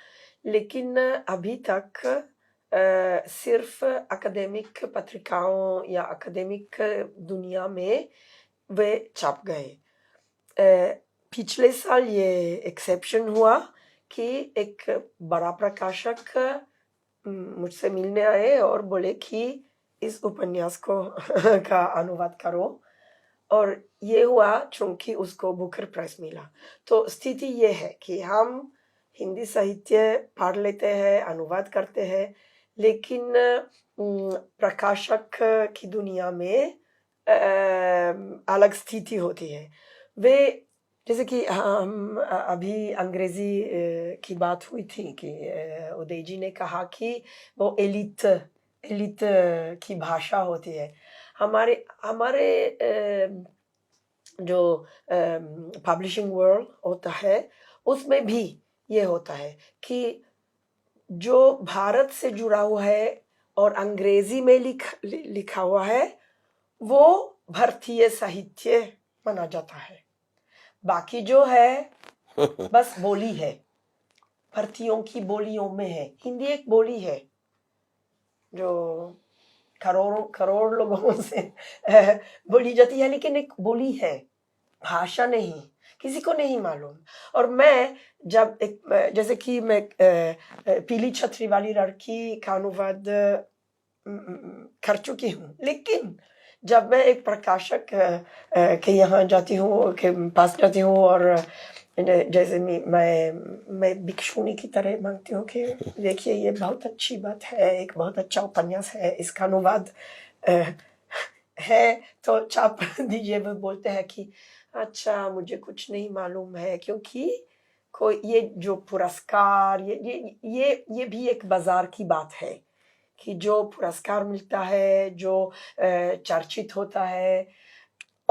लेकिन अभी तक सिर्फ अकादमिक पत्रिकाओं या अकादमिक दुनिया में वे छप गए। पिछले साल ये एक्सेप्शन हुआ कि एक बड़ा प्रकाशक मुझसे मिलने आए और बोले कि इस उपन्यास को का अनुवाद करो, और ये हुआ चूंकि उसको बुकर प्राइज मिला। तो स्थिति ये है कि हम हिंदी साहित्य पढ़ लेते हैं, अनुवाद करते हैं, लेकिन प्रकाशक की दुनिया में अलग स्थिति होती है। वे जैसे कि हम अभी अंग्रेजी की बात हुई थी कि उदय जी ने कहा कि वो एलिट की भाषा होती है। हमारे जो पब्लिशिंग वर्ल्ड होता है उसमें भी ये होता है कि जो भारत से जुड़ा हुआ है और अंग्रेजी में लिखा हुआ है वो भारतीय साहित्य माना जाता है। बाकी जो है बस बोली है, भारतीयों की बोलियों में है। हिंदी एक बोली है जो करोड़ लोगों से बोली जाती है, लेकिन एक बोली है, भाषा नहीं, किसी को नहीं मालूम। और मैं जब जैसे कि मैं पीली छतरी वाली लड़की का अनुवाद कर चुकी हूँ, लेकिन जब मैं एक प्रकाशक के यहाँ जाती हूँ, के पास जाती हूँ, और जैसे मैं भिक्षुनी की तरह मांगती हूँ कि देखिए ये बहुत अच्छी बात है, एक बहुत अच्छा उपन्यास है, इसका अनुवाद है तो छाप दीजिए। वो बोलते हैं कि अच्छा मुझे कुछ नहीं मालूम है, क्योंकि कोई ये जो पुरस्कार, ये भी एक बाजार की बात है कि जो पुरस्कार मिलता है, जो चर्चित होता है,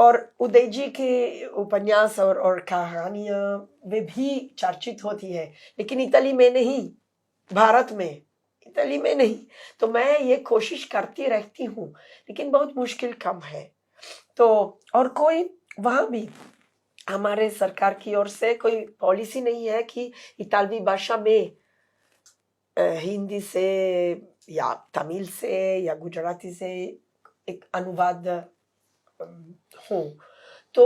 और उदय जी के उपन्यास और कहानियां वे भी चर्चित होती है, लेकिन इटली में नहीं, भारत में, इटली में नहीं। तो मैं ये कोशिश करती रहती हूँ, लेकिन बहुत मुश्किल कम है। तो और कोई वहाँ भी हमारे सरकार की ओर से कोई पॉलिसी नहीं है कि इतालवी भाषा में हिंदी से या तमिल से या गुजराती से एक अनुवाद हो। तो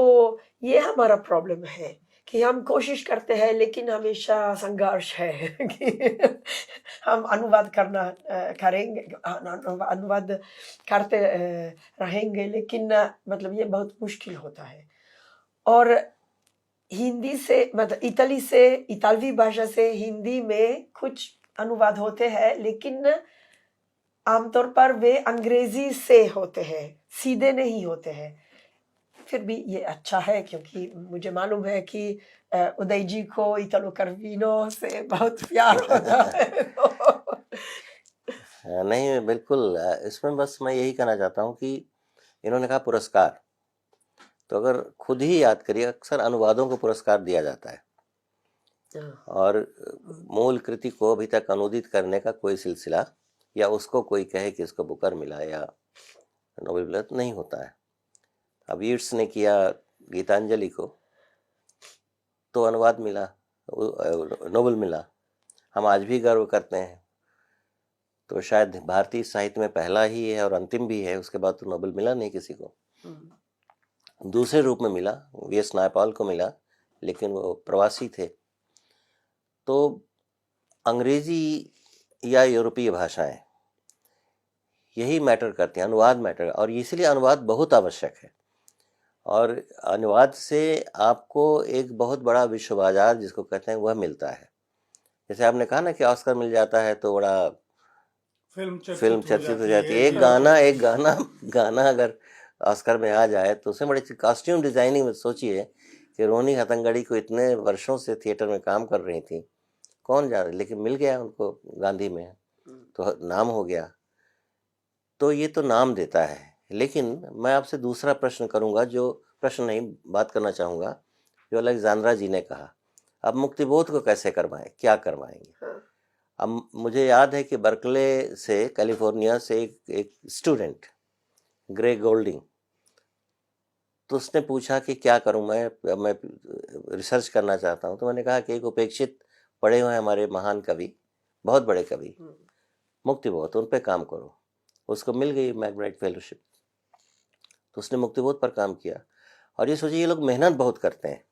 ये हमारा प्रॉब्लम है कि हम कोशिश करते हैं, लेकिन हमेशा संघर्ष है कि हम अनुवाद करेंगे, अनुवाद करते रहेंगे, लेकिन मतलब ये बहुत मुश्किल होता है। और हिंदी से मतलब इटली से, इतालवी भाषा से हिंदी में कुछ अनुवाद होते हैं, लेकिन आमतौर पर वे अंग्रेजी से होते हैं, सीधे नहीं होते हैं। फिर भी ये अच्छा है, क्योंकि मुझे मालूम है कि उदय जी को इटालो करवीनो से बहुत प्यार होता है। नहीं बिल्कुल, इसमें बस मैं यही कहना चाहता हूँ कि इन्होंने कहा पुरस्कार, तो अगर खुद ही याद करिए, अक्सर अनुवादों को पुरस्कार दिया जाता है और मूल कृति को अभी तक अनुदित करने का कोई सिलसिला या उसको कोई कहे कि इसको बुकर मिला या नोबेल मिला नहीं होता है। अब यीट्स ने किया गीतांजलि को, तो अनुवाद मिला, नोबेल मिला, हम आज भी गर्व करते हैं। तो शायद भारतीय साहित्य में पहला ही है और अंतिम भी है, उसके बाद तो नोबेल मिला नहीं किसी को। दूसरे रूप में मिला, वीएस नायपॉल को मिला, लेकिन वो प्रवासी थे। तो अंग्रेजी या यूरोपीय भाषाएं यही मैटर करती हैं, अनुवाद मैटर, और इसलिए अनुवाद बहुत आवश्यक है। और अनुवाद से आपको एक बहुत बड़ा विश्व बाजार जिसको कहते हैं वह मिलता है। जैसे आपने कहा ना कि ऑस्कर मिल जाता है तो बड़ा फिल्म चर्चित हो जाती है। एक गाना अगर ऑस्कर में आ जाए तो उसमें बड़ी कॉस्ट्यूम डिजाइनिंग में सोचिए कि रोनी हतंगड़ी को इतने वर्षों से थिएटर में काम कर रही थी, कौन जा रहा, लेकिन मिल गया उनको गांधी में, तो नाम हो गया। तो ये तो नाम देता है। लेकिन मैं आपसे दूसरा प्रश्न करूंगा, जो प्रश्न नहीं बात करना चाहूँगा, जो अलेक्जेंड्रा जी ने कहा, अब मुक्तिबोध को कैसे करवाएं, क्या करवाएंगे। अब मुझे याद है कि बर्कले से, कैलिफोर्निया से एक स्टूडेंट ग्रे गोल्डिंग, तो उसने पूछा कि क्या करूं मैं रिसर्च करना चाहता हूं। तो मैंने कहा कि एक उपेक्षित पढ़े हुए हमारे महान कवि, बहुत बड़े कवि मुक्तिबोध, उन पे काम करो। उसको मिल गई मैकब्राइट फेलोशिप, तो उसने मुक्तिबोध पर काम किया। और ये सोचिए, ये लोग मेहनत बहुत करते हैं,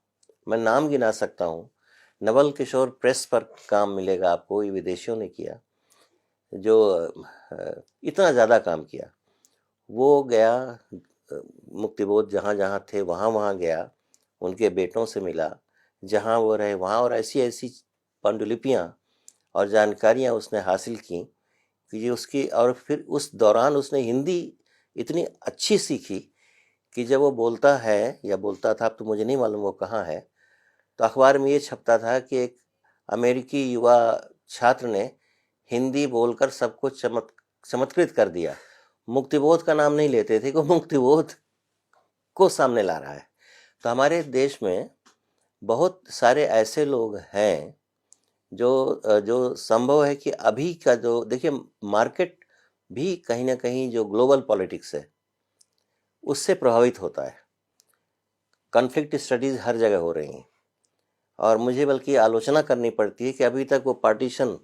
मैं नाम गिना सकता हूँ। नवल किशोर प्रेस पर काम मिलेगा आपको, ये विदेशियों ने किया, जो इतना ज़्यादा काम किया। वो गया मुक्तिबोध जहाँ जहाँ थे वहाँ गया, उनके बेटों से मिला, जहाँ वो रहे वहाँ, और ऐसी ऐसी पांडुलिपियाँ और जानकारियाँ उसने हासिल की कि उसकी, और फिर उस दौरान उसने हिंदी इतनी अच्छी सीखी कि जब वो बोलता है या बोलता था, अब तो मुझे नहीं मालूम वो कहाँ है, तो अखबार में ये छपता था कि एक अमेरिकी युवा छात्र ने हिंदी बोलकर सबको चमत्कृत कर दिया। मुक्तिबोध का नाम नहीं लेते थे, को मुक्तिबोध को सामने ला रहा है। तो हमारे देश में बहुत सारे ऐसे लोग हैं जो संभव है कि अभी का जो देखिए मार्केट भी कहीं ना कहीं जो ग्लोबल पॉलिटिक्स है उससे प्रभावित होता है। कॉन्फ्लिक्ट स्टडीज हर जगह हो रही हैं, और मुझे बल्कि आलोचना करनी पड़ती है कि अभी तक वो पार्टीशन,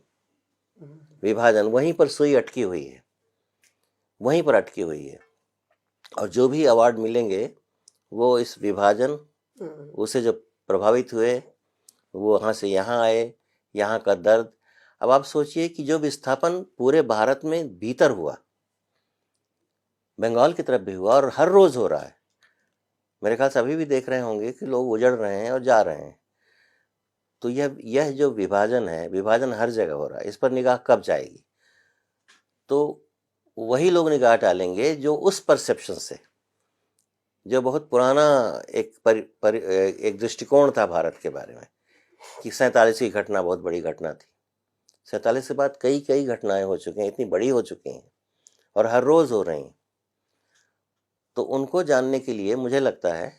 विभाजन, वहीं पर सुई अटकी हुई है, वहीं पर अटकी हुई है। और जो भी अवार्ड मिलेंगे वो इस विभाजन, उसे जो प्रभावित हुए वो वहाँ से यहाँ आए, यहाँ का दर्द। अब आप सोचिए कि जो विस्थापन पूरे भारत में भीतर हुआ, बंगाल की तरफ भी हुआ, और हर रोज हो रहा है। मेरे ख्याल से अभी भी देख रहे होंगे कि लोग उजड़ रहे हैं और जा रहे हैं। तो यह जो विभाजन है, विभाजन हर जगह हो रहा है, इस पर निगाह कब जाएगी? तो वही लोग निगाह डालेंगे जो उस परसेप्शन से, जो बहुत पुराना एक दृष्टिकोण था भारत के बारे में कि 47 की घटना बहुत बड़ी घटना थी। 47 के बाद कई घटनाएं हो चुकी हैं, इतनी बड़ी हो चुकी हैं और हर रोज हो रही हैं। तो उनको जानने के लिए मुझे लगता है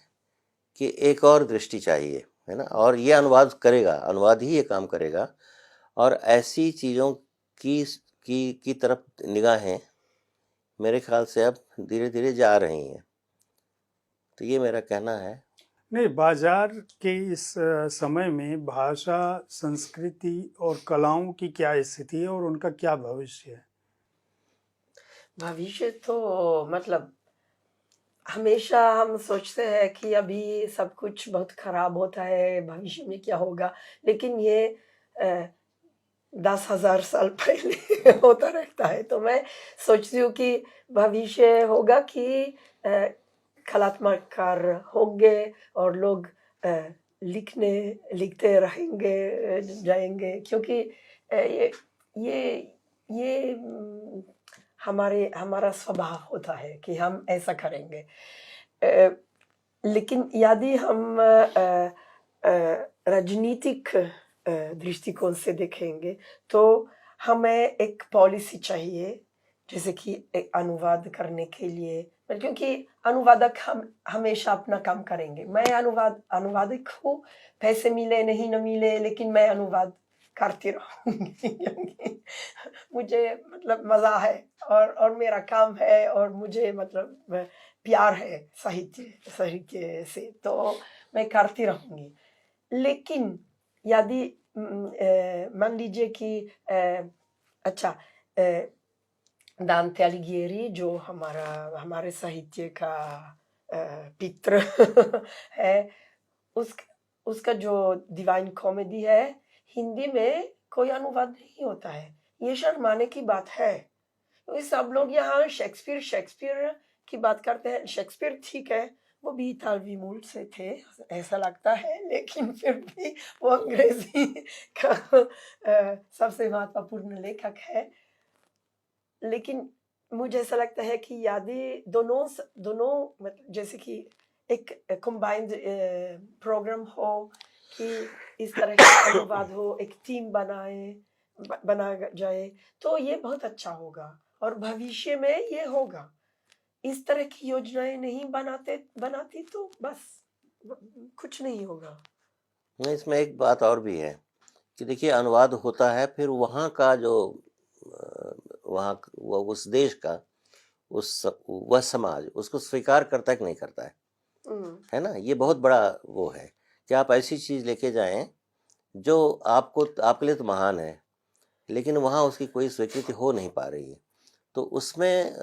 कि एक और दृष्टि चाहिए, है ना। और ये अनुवाद करेगा, अनुवाद ही ये काम करेगा। और ऐसी चीज़ों की तरफ निगाहें मेरे ख्याल से अब धीरे धीरे जा रही हैं। तो ये मेरा कहना है। नहीं, बाजार के इस समय में भाषा, संस्कृति और कलाओं की क्या स्थिति है और उनका क्या भविष्य है? भविष्य तो मतलब हमेशा हम सोचते हैं कि अभी सब कुछ बहुत खराब होता है, भविष्य में क्या होगा, लेकिन ये 10,000 साल पहले होता रहता है। तो मैं सोचती हूँ कि भविष्य होगा कि कलात्मक कार्य होंगे और लोग लिखते रहेंगे, जाएंगे, क्योंकि ये हमारा स्वभाव होता है कि हम ऐसा करेंगे। लेकिन यदि हम राजनीतिक दृष्टिकोण से देखेंगे तो हमें एक पॉलिसी चाहिए, जैसे कि एक अनुवाद करने के लिए, क्योंकि अनुवादक हम हमेशा अपना काम करेंगे। मैं अनुवादक हूँ, पैसे मिले नहीं न मिले, लेकिन मैं अनुवाद करती रहूँगी क्योंकि मुझे मतलब मज़ा है और मेरा काम है और मुझे मतलब प्यार है साहित्य से, तो मैं करती रहूँगी। लेकिन यदि मान लीजिए कि अच्छा, दांते अलिघिएरी जो हमारे साहित्य का पित्र है, उसका जो डिवाइन कॉमेडी है, हिंदी में कोई अनुवाद नहीं होता है। ये शर्माने की बात है। तो सब लोग यहाँ शेक्सपियर की बात करते हैं। शेक्सपियर ठीक है, वो भी इतालवी मूल से थे ऐसा लगता है, लेकिन फिर भी वो अंग्रेजी का सबसे महत्वपूर्ण लेखक है। लेकिन मुझे ऐसा लगता है कि यदि दोनों मतलब जैसे कि एक कंबाइंड प्रोग्राम हो कि इस तरह का अनुवाद हो, एक टीम बना जाए, तो ये बहुत अच्छा होगा और भविष्य में ये होगा। इस तरह की योजनाएं नहीं बनाती तो बस कुछ नहीं होगा। नहीं, इसमें एक बात और भी है कि देखिए, अनुवाद होता है, फिर वहाँ का जो वहाँ उस देश का वह समाज उसको स्वीकार करता है कि नहीं करता है ना। ये बहुत बड़ा वो है कि आप ऐसी चीज़ लेके जाएं जो आपके लिए तो महान है, लेकिन वहाँ उसकी कोई स्वीकृति हो नहीं पा रही है। तो उसमें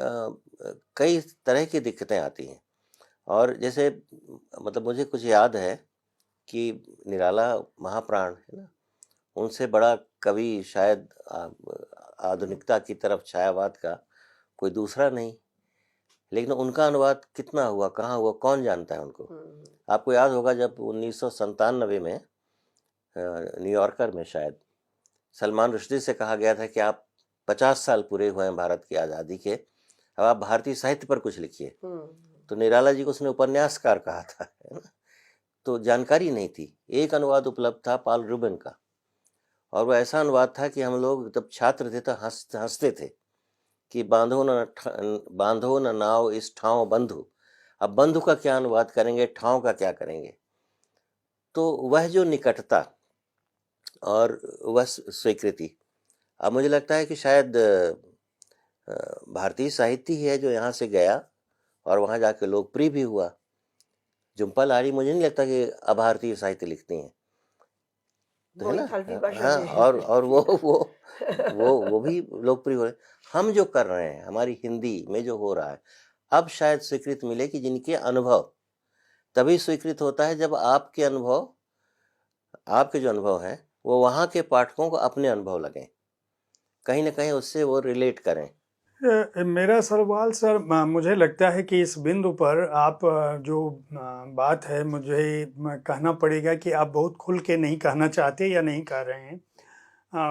कई तरह की दिक्कतें आती हैं। और जैसे मतलब मुझे कुछ याद है कि निराला महाप्राण है ना, उनसे बड़ा कवि शायद आधुनिकता की तरफ छायावाद का कोई दूसरा नहीं। लेकिन उनका अनुवाद कितना हुआ, कहाँ हुआ, कौन जानता है उनको। आपको याद होगा जब 1997 में न्यूयॉर्कर में शायद सलमान रुश्दी से कहा गया था कि आप 50 साल पूरे हुए हैं भारत की आज़ादी के, अब आप भारतीय साहित्य पर कुछ लिखिए। तो निराला जी को उसने उपन्यासकार कहा था, है ना। तो जानकारी नहीं थी। एक अनुवाद उपलब्ध था पॉल रूबेन का, और वो ऐसा अनुवाद था कि हम लोग जब छात्र थे तो हंसते थे कि बांधो न नाव इस ठाव बंधु। अब बंधु का क्या अनुवाद करेंगे, ठाव का क्या करेंगे। तो वह जो निकटता और वह स्वीकृति, अब मुझे लगता है कि शायद भारतीय साहित्य ही है जो यहाँ से गया और वहाँ जाके लोकप्रिय भी हुआ। झुम्पा लाहिड़ी मुझे नहीं लगता कि अभारतीय साहित्य लिखती हैं, तो है ना। हाँ, और वो भी लोकप्रिय हो रहे। हम जो कर रहे हैं, हमारी हिंदी में जो हो रहा है, अब शायद स्वीकृत मिले कि जिनके अनुभव तभी स्वीकृत होता है जब आपके जो अनुभव हैं वो वहाँ के पाठकों को अपने अनुभव लगें, कहीं ना कहीं उससे वो रिलेट करें। मेरा सवाल सर, मुझे लगता है कि इस बिंदु पर आप जो बात है, मुझे कहना पड़ेगा कि आप बहुत खुल के नहीं कहना चाहते या नहीं कह रहे हैं।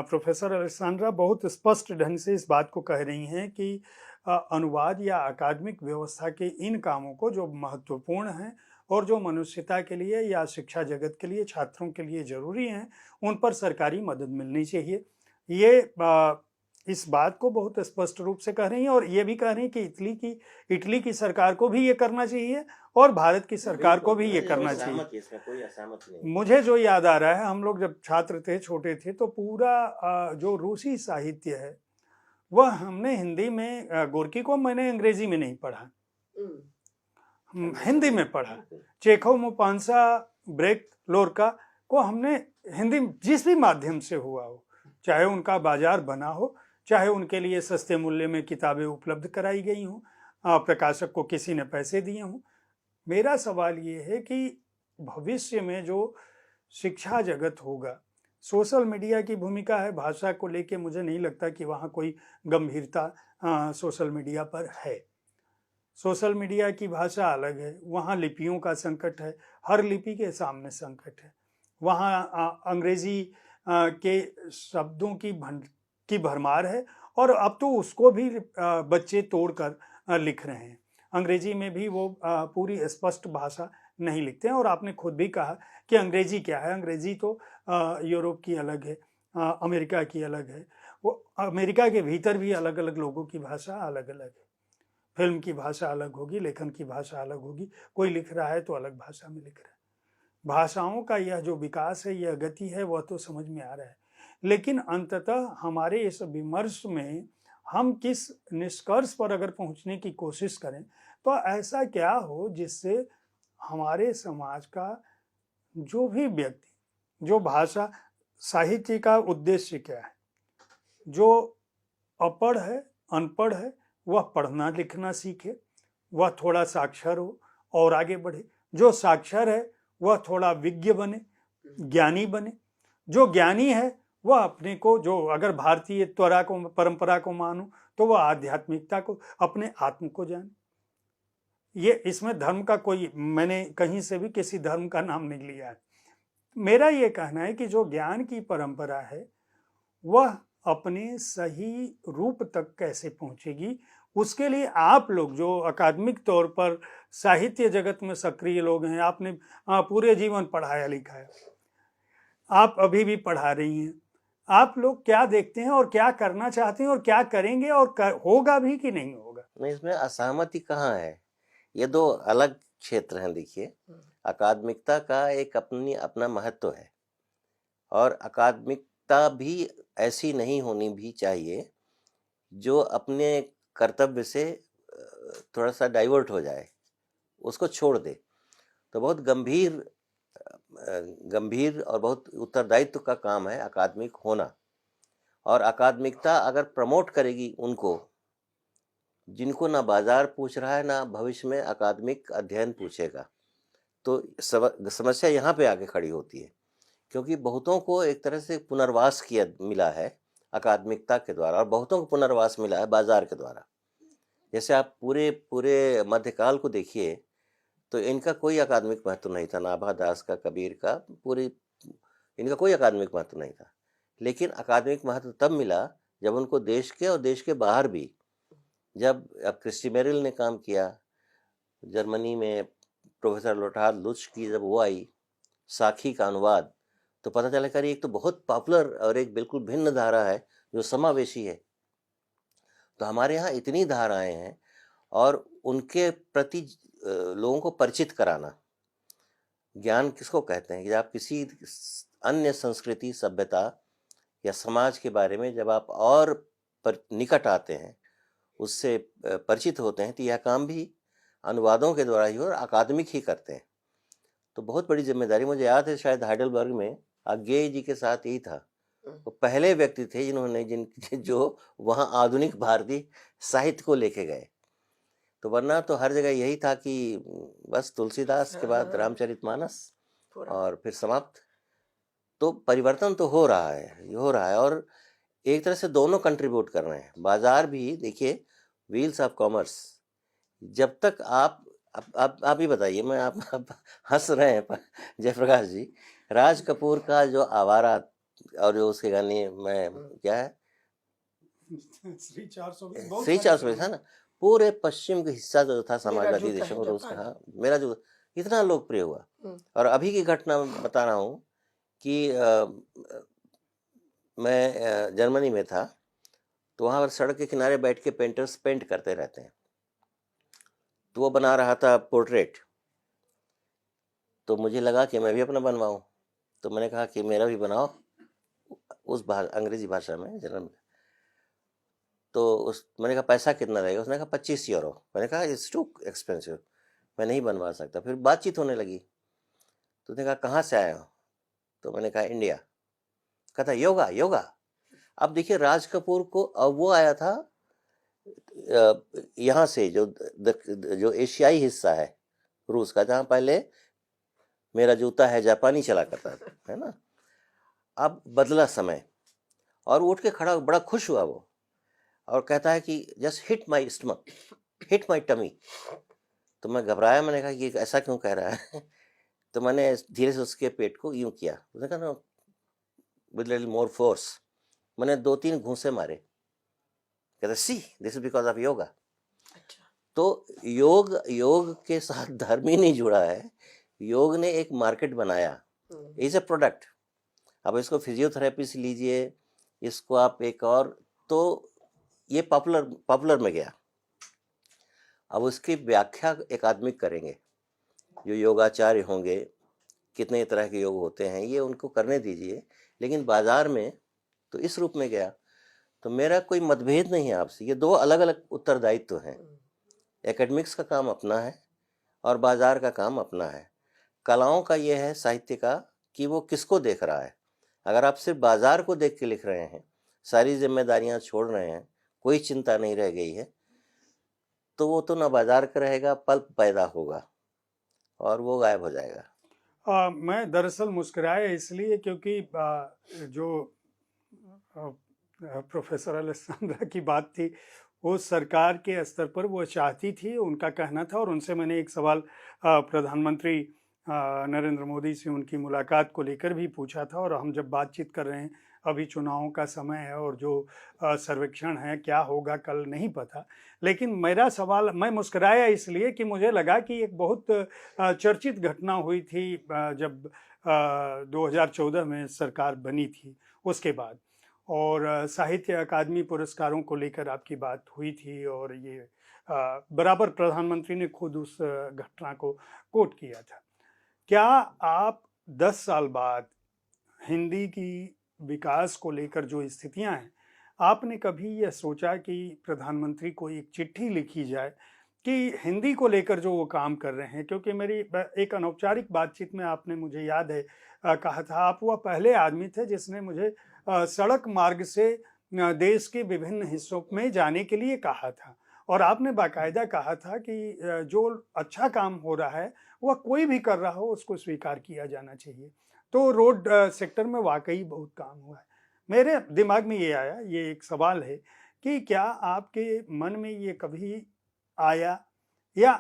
प्रोफेसर अलेक्जेंड्रा बहुत स्पष्ट ढंग से इस बात को कह रही हैं कि अनुवाद या अकादमिक व्यवस्था के इन कामों को जो महत्वपूर्ण हैं और जो मनुष्यता के लिए या शिक्षा जगत के लिए, छात्रों के लिए ज़रूरी हैं, उन पर सरकारी मदद मिलनी चाहिए। ये इस बात को बहुत स्पष्ट रूप से कह रही हैं, और ये भी कह रही हैं कि इटली की सरकार को भी ये करना चाहिए और भारत की सरकार को भी ये करना चाहिए। इसमें कोई असहमति नहीं। मुझे जो याद आ रहा है, हम लोग जब छात्र थे, छोटे थे, तो पूरा जो रूसी साहित्य है वह हमने हिंदी में, गोर्की को मैंने अंग्रेजी में नहीं पढ़ा, हिंदी में पढ़ा। चेखव, मोपांसा, ब्रेक, लोरका को हमने हिंदी जिस भी माध्यम से हुआ हो, चाहे उनका बाजार बना हो, चाहे उनके लिए सस्ते मूल्य में किताबें उपलब्ध कराई गई हों, प्रकाशक को किसी ने पैसे दिए हों। मेरा सवाल ये है कि भविष्य में जो शिक्षा जगत होगा, सोशल मीडिया की भूमिका है भाषा को लेके, मुझे नहीं लगता कि वहाँ कोई गंभीरता सोशल मीडिया पर है। सोशल मीडिया की भाषा अलग है, वहाँ लिपियों का संकट है, हर लिपि के सामने संकट है। वहाँ अंग्रेजी के शब्दों की भरमार है, और अब तो उसको भी बच्चे तोड़कर लिख रहे हैं। अंग्रेजी में भी वो पूरी स्पष्ट भाषा नहीं लिखते हैं। और आपने खुद भी कहा कि अंग्रेजी क्या है, अंग्रेजी तो यूरोप की अलग है, अमेरिका की अलग है, वो अमेरिका के भीतर भी अलग अलग लोगों की भाषा अलग अलग है। फिल्म की भाषा अलग होगी, लेखन की भाषा अलग होगी, कोई लिख रहा है तो अलग भाषा में लिख रहा है। भाषाओं का यह जो विकास है, यह गति है, वह तो समझ में आ रहा है। लेकिन अंततः हमारे इस विमर्श में हम किस निष्कर्ष पर अगर पहुंचने की कोशिश करें, तो ऐसा क्या हो जिससे हमारे समाज का जो भी व्यक्ति, जो भाषा साहित्य का उद्देश्य क्या है, जो अपढ़ है, अनपढ़ है, वह पढ़ना लिखना सीखे, वह थोड़ा साक्षर हो और आगे बढ़े। जो साक्षर है वह थोड़ा विज्ञ बने, ज्ञानी बने। जो ज्ञानी है वह अपने को, जो अगर भारतीय त्वरा को, परंपरा को मानो, तो वह आध्यात्मिकता को, अपने आत्म को जाने। ये इसमें धर्म का कोई, मैंने कहीं से भी किसी धर्म का नाम नहीं लिया है। मेरा ये कहना है कि जो ज्ञान की परंपरा है वह अपने सही रूप तक कैसे पहुंचेगी, उसके लिए आप लोग जो अकादमिक तौर पर साहित्य जगत में सक्रिय लोग हैं, आपने पूरे जीवन पढ़ाया लिखा है, आप अभी भी पढ़ा रही हैं, आप लोग क्या देखते हैं और क्या करना चाहते हैं और क्या करेंगे, और होगा भी कि नहीं होगा? नहीं, इसमें असहमति कहाँ है, ये दो अलग क्षेत्र हैं। देखिए, अकादमिकता का एक अपना महत्व है, और अकादमिकता भी ऐसी नहीं होनी भी चाहिए जो अपने कर्तव्य से थोड़ा सा डाइवर्ट हो जाए, उसको छोड़ दे। तो बहुत गंभीर और बहुत उत्तरदायित्व का काम है अकादमिक होना। और अकादमिकता अगर प्रमोट करेगी उनको जिनको ना बाजार पूछ रहा है, ना भविष्य में अकादमिक अध्ययन पूछेगा, तो समस्या यहाँ पे आके खड़ी होती है। क्योंकि बहुतों को एक तरह से पुनर्वास किया मिला है अकादमिकता के द्वारा, और बहुतों को पुनर्वास मिला है बाजार के द्वारा। जैसे आप पूरे मध्यकाल को देखिए, तो इनका कोई अकादमिक महत्व नहीं था, नाभा दास का, कबीर का, इनका कोई अकादमिक महत्व नहीं था। लेकिन अकादमिक महत्व तब मिला जब उनको देश के और देश के बाहर भी, जब क्रिस्टी मेरिल ने काम किया जर्मनी में, प्रोफेसर लोटार लुत्श की जब वो आई साखी का अनुवाद, तो पता चला कि एक तो बहुत पॉपुलर और एक बिल्कुल भिन्न धारा है जो समावेशी है। तो हमारे यहाँ इतनी धाराएं हैं, और उनके प्रति लोगों को परिचित कराना। ज्ञान किसको कहते हैं कि आप किसी अन्य संस्कृति, सभ्यता या समाज के बारे में जब आप और निकट आते हैं, उससे परिचित होते हैं, तो यह काम भी अनुवादों के द्वारा ही और अकादमिक ही करते हैं। तो बहुत बड़ी जिम्मेदारी, मुझे याद है शायद हाइडेलबर्ग में आज्ञेय जी के साथ यही था, वो पहले व्यक्ति थे जो वहाँ आधुनिक भारतीय साहित्य को लेके गए। तो वरना तो हर जगह यही था कि बस तुलसीदास के बाद रामचरितमानस और फिर समाप्त। तो परिवर्तन तो हो रहा है, और एक तरह से दोनों कंट्रीब्यूट कर रहे हैं। बाजार भी देखिए, व्हील्स ऑफ कॉमर्स, जब तक आप ही बताइए, मैं आप हंस रहे हैं जयप्रकाश जी, राज कपूर का जो आवारा और जो उसके गाने में क्या है, श्री 420 था ना, पूरे पश्चिम का हिस्सा जो था समाजवादी देशों में, उसका मेरा जो इतना लोकप्रिय हुआ। और अभी की घटना बता रहा हूँ कि मैं जर्मनी में था, तो वहाँ पर सड़क के किनारे बैठ के पेंटर्स पेंट करते रहते हैं। तो वो बना रहा था पोर्ट्रेट, तो मुझे लगा कि मैं भी अपना बनवाऊँ। तो मैंने कहा कि मेरा भी बनाओ, उस अंग्रेजी भाषा में जनरल। तो उस मैंने कहा पैसा कितना लगेगा? उसने कहा 25 यूरो। मैंने कहा इट्स टू एक्सपेंसिव, मैं नहीं बनवा सकता। फिर बातचीत होने लगी, तो उसने कहा कहाँ से आए हो? तो मैंने कहा इंडिया। कहता योगा योगा। अब देखिए राज कपूर को, अब वो आया था यहाँ से जो एशियाई हिस्सा है रूस का, जहाँ पहले मेरा जूता है जापानी चला करता था, है ना। अब बदला समय, और उठ के खड़ा, बड़ा खुश हुआ वो, और कहता है कि just hit my stomach, hit my tummy. तो मैं घबराया, मैंने कहा कि ऐसा क्यों कह रहा है? तो मैंने धीरे से उसके पेट को यूं किया, उसने कहा ना विद लिटिल मोर फोर्स। मैंने 2-3 घूंसे मारे। कहता see this is because of yoga. तो योग के साथ धर्म ही नहीं जुड़ा है, योग ने एक मार्केट बनाया, इज ए प्रोडक्ट। अब इसको फिजियोथेरेपी से लीजिए, इसको आप एक और, तो ये पॉपुलर में गया। अब उसकी व्याख्या एक आदमी करेंगे, जो योगाचार्य होंगे, कितने तरह के योग होते हैं, ये उनको करने दीजिए। लेकिन बाजार में तो इस रूप में गया। तो मेरा कोई मतभेद नहीं है आपसे, ये 2 अलग अलग उत्तरदायित्व हैं। एकेडमिक्स का काम अपना है और बाजार का काम अपना है। कलाओं का ये है, साहित्य का, कि वो किसको देख रहा है। अगर आप सिर्फ बाजार को देख के लिख रहे हैं, सारी जिम्मेदारियां छोड़ रहे हैं, कोई चिंता नहीं रह गई है, तो वो तो ना बाजार का रहेगा, पल्प पैदा होगा और वो गायब हो जाएगा। मैं दरअसल मुस्कुराया इसलिए क्योंकि जो प्रोफेसर अलेक्जेंड्रा की बात थी, वो सरकार के स्तर पर वो चाहती थी, उनका कहना था। और उनसे मैंने एक सवाल प्रधानमंत्री नरेंद्र मोदी से उनकी मुलाकात को लेकर भी पूछा था। और हम जब बातचीत कर रहे हैं, अभी चुनावों का समय है और जो सर्वेक्षण है, क्या होगा कल नहीं पता। लेकिन मेरा सवाल, मैं मुस्कुराया इसलिए कि मुझे लगा कि एक बहुत चर्चित घटना हुई थी जब 2014 में सरकार बनी थी उसके बाद, और साहित्य अकादमी पुरस्कारों को लेकर आपकी बात हुई थी, और ये बराबर प्रधानमंत्री ने खुद उस घटना को कोट किया था। क्या आप 10 साल बाद हिंदी की विकास को लेकर जो स्थितियां हैं, आपने कभी यह सोचा कि प्रधानमंत्री को एक चिट्ठी लिखी जाए कि हिंदी को लेकर जो वो काम कर रहे हैं? क्योंकि मेरी एक अनौपचारिक बातचीत में आपने, मुझे याद है, कहा था, आप वह पहले आदमी थे जिसने मुझे सड़क मार्ग से देश के विभिन्न हिस्सों में जाने के लिए कहा था। और आपने बाकायदा कहा था कि जो अच्छा काम हो रहा है, वह कोई भी कर रहा हो, उसको स्वीकार किया जाना चाहिए। तो रोड सेक्टर में वाकई बहुत काम हुआ है। मेरे दिमाग में ये आया, ये एक सवाल है कि क्या आपके मन में ये कभी आया, या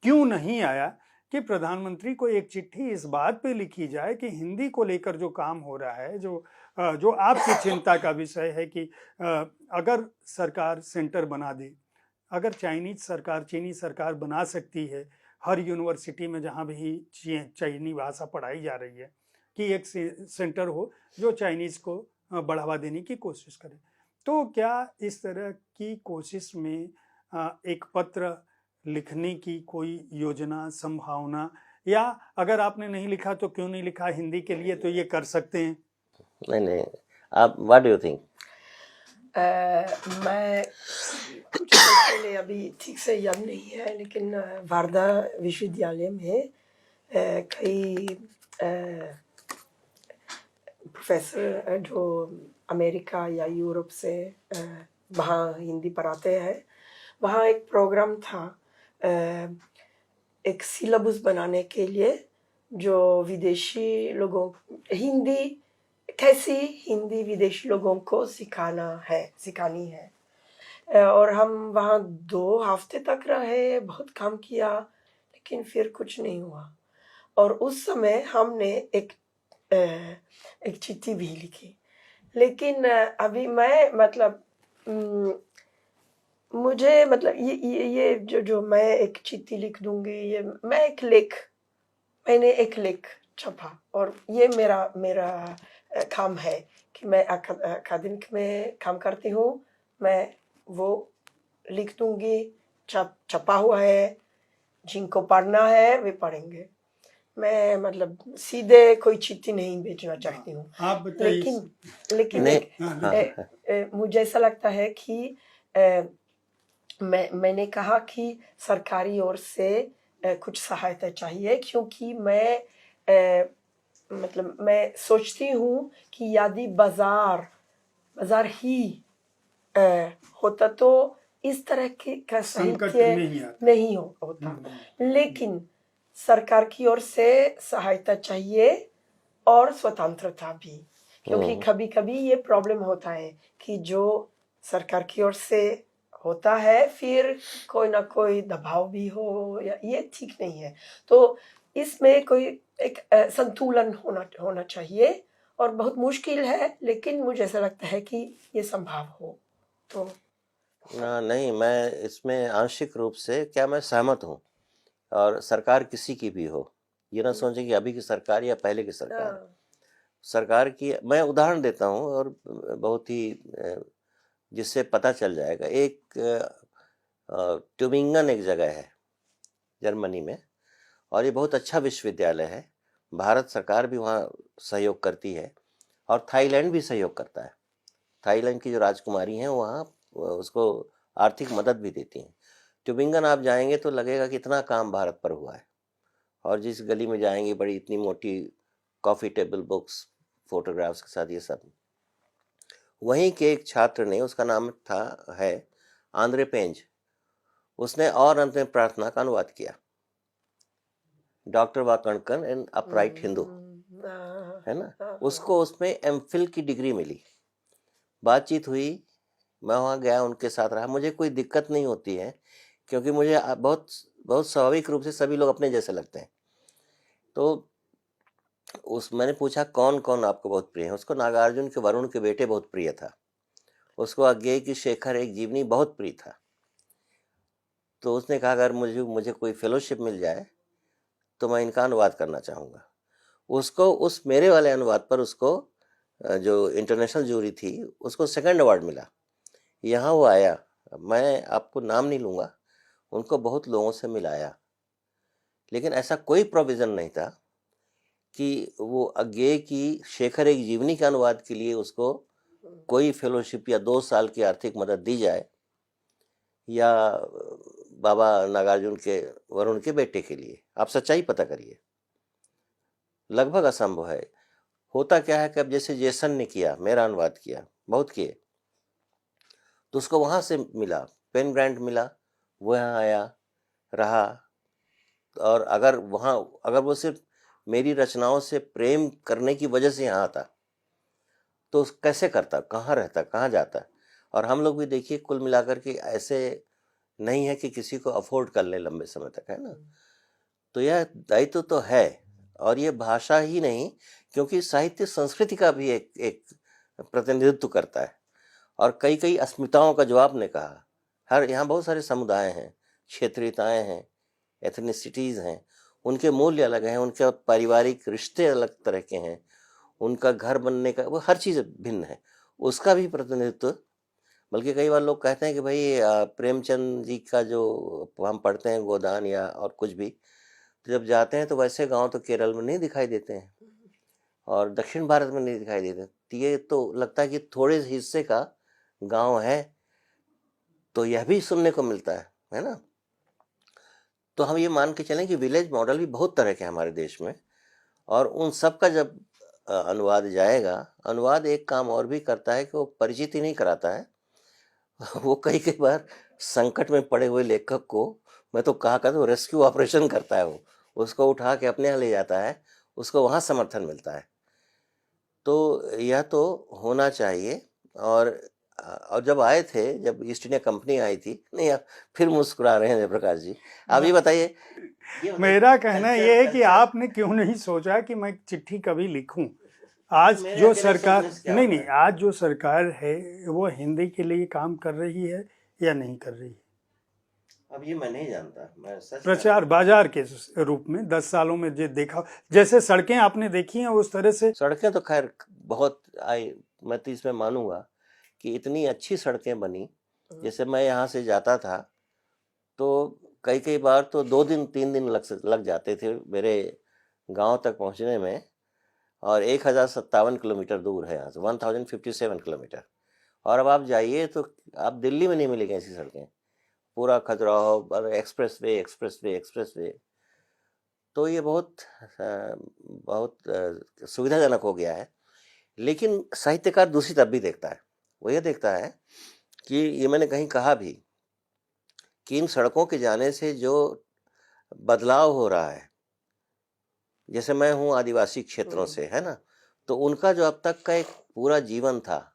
क्यों नहीं आया, कि प्रधानमंत्री को एक चिट्ठी इस बात पे लिखी जाए कि हिंदी को लेकर जो काम हो रहा है, जो आपकी चिंता का विषय है, कि अगर सरकार सेंटर बना दे, अगर चीनी सरकार बना सकती है हर यूनिवर्सिटी में जहाँ भी चाइनी भाषा पढ़ाई जा रही है, कि एक सेंटर हो जो चाइनीज़ को बढ़ावा देने की कोशिश करे, तो क्या इस तरह की कोशिश में एक पत्र लिखने की कोई योजना, संभावना, या अगर आपने नहीं लिखा तो क्यों नहीं लिखा हिंदी के लिए, तो ये कर सकते हैं? नहीं, आप व्हाट डू यू थिंक? मैं कुछ साल पहले, अभी ठीक से याद नहीं है, लेकिन वार्धा विश्वविद्यालय में कई प्रोफेसर जो अमेरिका या यूरोप से वहाँ हिंदी पढ़ाते हैं, वहाँ एक प्रोग्राम था, एक सिलेबस बनाने के लिए, जो विदेशी लोगों हिंदी विदेशी लोगों को सिखानी है। और हम वहाँ 2 हफ्ते तक रहे, बहुत काम किया, लेकिन फिर कुछ नहीं हुआ। और उस समय हमने एक चिट्ठी भी लिखी, लेकिन अभी मैं मतलब मुझे मतलब ये जो मैं एक चिट्ठी लिख दूंगी, ये मैंने एक लेख छपा, और ये मेरा काम है कि मैं अकादमिक में काम करती हूँ, मैं वो लिख दूंगी, छपा हुआ है, जिनको पढ़ना है वे पढ़ेंगे। मैं मतलब सीधे कोई चिट्ठी नहीं भेजना चाहती हूँ। आप बताइए। लेकिन नहीं, मुझे ऐसा लगता है कि मैंने कहा कि सरकारी ओर से कुछ सहायता चाहिए, क्योंकि मैं मतलब मैं सोचती हूँ कि यदि बाजार ही होता तो इस तरह का साहित्य नहीं होता। लेकिन सरकार की ओर से सहायता चाहिए और स्वतंत्रता भी, क्योंकि कभी कभी ये प्रॉब्लम होता है कि जो सरकार की ओर से होता है फिर कोई ना कोई दबाव भी हो, या ये ठीक नहीं है। तो इसमें कोई एक संतुलन होना चाहिए, और बहुत मुश्किल है, लेकिन मुझे ऐसा लगता है कि ये संभव हो। तो नहीं, मैं इसमें आंशिक रूप से मैं सहमत हूँ। और सरकार किसी की भी हो, ये ना सोचें कि अभी की सरकार या पहले की सरकार की। मैं उदाहरण देता हूँ और बहुत ही जिससे पता चल जाएगा। एक ट्यूबिंगन एक जगह है जर्मनी में, और ये बहुत अच्छा विश्वविद्यालय है। भारत सरकार भी वहाँ सहयोग करती है और थाईलैंड भी सहयोग करता है। थाईलैंड की जो राजकुमारी हैं वहाँ उसको आर्थिक मदद भी देती हैं। ट्यूबिंगन आप जाएंगे तो लगेगा कि इतना काम भारत पर हुआ है। और जिस गली में जाएंगे बड़ी इतनी मोटी कॉफ़ी टेबल बुक्स फोटोग्राफ्स के साथ, ये सब वहीं के एक छात्र ने, उसका नाम है आंद्रे पेंज, उसने और अंत में प्रार्थना का अनुवाद किया। Doctor Wakankar and upright Hindu, है ना। उसको उसमें एमफिल की डिग्री मिली। बातचीत हुई, मैं वहाँ गया, उनके साथ रहा। मुझे कोई दिक्कत नहीं होती है, क्योंकि मुझे बहुत बहुत स्वाभाविक रूप से सभी लोग अपने जैसे लगते हैं। तो मैंने पूछा कौन कौन आपको बहुत प्रिय है। उसको नागार्जुन के वरुण के बेटे बहुत प्रिय था। उसको अज्ञेय की शेखर एक जीवनी बहुत प्रिय था। तो उसने कहा अगर मुझे कोई फेलोशिप मिल जाए तो मैं इनका अनुवाद करना चाहूँगा। उसको उस मेरे वाले अनुवाद पर उसको जो इंटरनेशनल जूरी थी उसको सेकंड अवार्ड मिला। यहाँ वो आया, मैं आपको नाम नहीं लूँगा, उनको बहुत लोगों से मिलाया, लेकिन ऐसा कोई प्रोविज़न नहीं था कि वो अज्ञेय की शेखर एक जीवनी के अनुवाद के लिए उसको कोई फेलोशिप या 2 साल की आर्थिक मदद दी जाए, या बाबा नागार्जुन के वरुण के बेटे के लिए। आप सच्चाई पता करिए, लगभग असंभव है। होता क्या है कि अब जैसे जेसन ने किया, मेरा अनुवाद किया, बहुत किए, तो उसको वहाँ से मिला, पेन ग्रांट मिला, वो यहाँ आया, रहा। और अगर वो सिर्फ मेरी रचनाओं से प्रेम करने की वजह से यहाँ आता तो कैसे करता, कहाँ रहता, कहाँ जाता। और हम लोग भी देखिए कुल मिलाकर के ऐसे नहीं है कि किसी को अफोर्ड कर ले लंबे समय तक, है ना। तो यह दायित्व तो है। और ये भाषा ही नहीं, क्योंकि साहित्य संस्कृति का भी एक प्रतिनिधित्व करता है। और कई अस्मिताओं का, जो आपने कहा, यहाँ बहुत सारे समुदाय हैं, क्षेत्रीयताएं हैं, एथनिसिटीज़ हैं, उनके मूल्य अलग हैं, उनके पारिवारिक रिश्ते अलग तरह के हैं, उनका घर बनने का वो हर चीज़ भिन्न है, उसका भी प्रतिनिधित्व। बल्कि कई बार लोग कहते हैं कि भाई प्रेमचंद जी का जो हम पढ़ते हैं गोदान या और कुछ भी, तो जब जाते हैं तो वैसे गांव तो केरल में नहीं दिखाई देते हैं और दक्षिण भारत में नहीं दिखाई देते। तो ये तो लगता है कि थोड़े हिस्से का गांव है, तो यह भी सुनने को मिलता है ना। तो हम ये मान के चलें कि विलेज मॉडल भी बहुत तरह के हैं हमारे देश में, और उन सब का जब अनुवाद जाएगा, अनुवाद एक काम और भी करता है कि वो परिचित ही नहीं कराता है, वो कई बार संकट में पड़े हुए लेखक को, मैं तो कहा करता हूँ, रेस्क्यू ऑपरेशन करता है। वो उसको उठा के अपने यहाँ ले जाता है, उसको वहाँ समर्थन मिलता है। तो यह तो होना चाहिए। और जब आए थे, जब ईस्ट इंडिया कंपनी आई थी, नहीं आप फिर मुस्कुरा रहे हैं जयप्रकाश जी, आप ये बताइए। मेरा कहना ये है कि आपने क्यों नहीं सोचा कि मैं चिट्ठी कभी लिखूं। आज जो सरकार नहीं, आज जो सरकार है वो हिंदी के लिए काम कर रही है या नहीं कर रही है, अब ये मैं नहीं जानता। मैं सच प्रचार बाजार के रूप में 10 सालों में जो देखा, जैसे सड़कें आपने देखी हैं उस तरह से। सड़कें तो खैर बहुत आई, मैं तो इसमें मानूंगा कि इतनी अच्छी सड़कें बनी। जैसे मैं यहाँ से जाता था तो कई कई बार तो 2 दिन 3 दिन लग जाते थे मेरे गांव तक पहुंचने में, और 1057 किलोमीटर दूर है यहाँ से, 1057 किलोमीटर। और अब आप जाइए तो आप दिल्ली में नहीं मिलेंगे ऐसी सड़कें, पूरा खजुराहो और एक्सप्रेसवे एक्सप्रेसवे एक्सप्रेसवे। तो ये बहुत सुविधाजनक हो गया है। लेकिन साहित्यकार दूसरी तरफ भी देखता है, वो ये देखता है कि ये मैंने कहीं कहा भी कि इन सड़कों के जाने से जो बदलाव हो रहा है, जैसे मैं हूँ आदिवासी क्षेत्रों से, है ना, तो उनका जो अब तक का एक पूरा जीवन था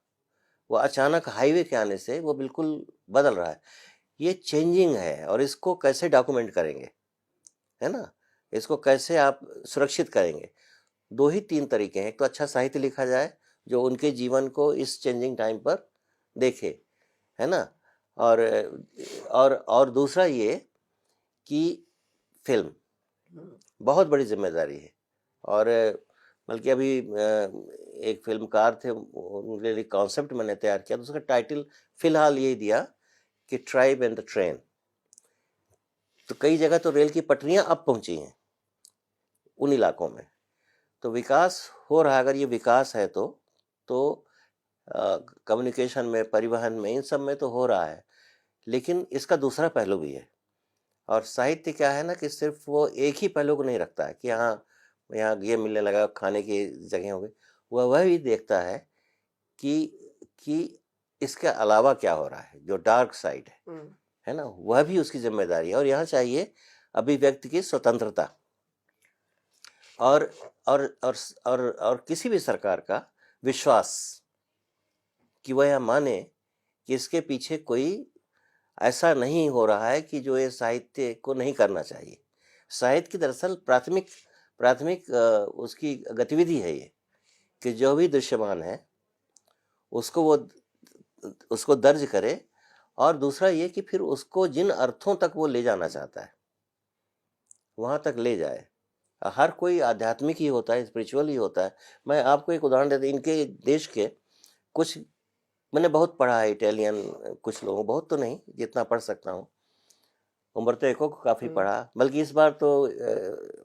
वो अचानक हाईवे के आने से वो बिल्कुल बदल रहा है। ये चेंजिंग है, और इसको कैसे डॉक्यूमेंट करेंगे, है ना, इसको कैसे आप सुरक्षित करेंगे। 2 ही 3 तरीके हैं। एक तो अच्छा साहित्य लिखा जाए जो उनके जीवन को इस चेंजिंग टाइम पर देखे, है ना, और दूसरा ये कि फिल्म बहुत बड़ी जिम्मेदारी है। और बल्कि अभी एक फिल्मकार थे, उनके लिए कॉन्सेप्ट मैंने तैयार किया, तो उसका टाइटल फिलहाल यही दिया कि ट्राइब एंड द ट्रेन। तो कई जगह तो रेल की पटरियां अब पहुंची हैं उन इलाकों में, तो विकास हो रहा है। अगर ये विकास है तो कम्युनिकेशन में, परिवहन में, इन सब में तो हो रहा है, लेकिन इसका दूसरा पहलू भी है। और साहित्य क्या है ना कि सिर्फ वो एक ही पहलू को नहीं रखता है कि हाँ यहाँ ये मिलने लगा, खाने की जगह हो गई। वह भी देखता है कि इसके अलावा क्या हो रहा है, जो डार्क साइड है ना, वह भी उसकी जिम्मेदारी है। और यहाँ चाहिए अभिव्यक्ति की स्वतंत्रता, और किसी भी सरकार का विश्वास कि वह यह माने कि इसके पीछे कोई ऐसा नहीं हो रहा है कि जो ये साहित्य को नहीं करना चाहिए। साहित्य की दरअसल प्राथमिक उसकी गतिविधि है ये कि जो भी दृश्यमान है उसको दर्ज करे, और दूसरा ये कि फिर उसको जिन अर्थों तक वो ले जाना चाहता है वहां तक ले जाए। हर कोई आध्यात्मिक ही होता है, स्पिरिचुअल ही होता है। मैं आपको एक उदाहरण देता हूं, इनके देश के कुछ, मैंने बहुत पढ़ा है इटालियन कुछ लोगों, बहुत तो नहीं जितना पढ़ सकता हूँ। उम्बर्तो एको को काफ़ी पढ़ा, बल्कि इस बार तो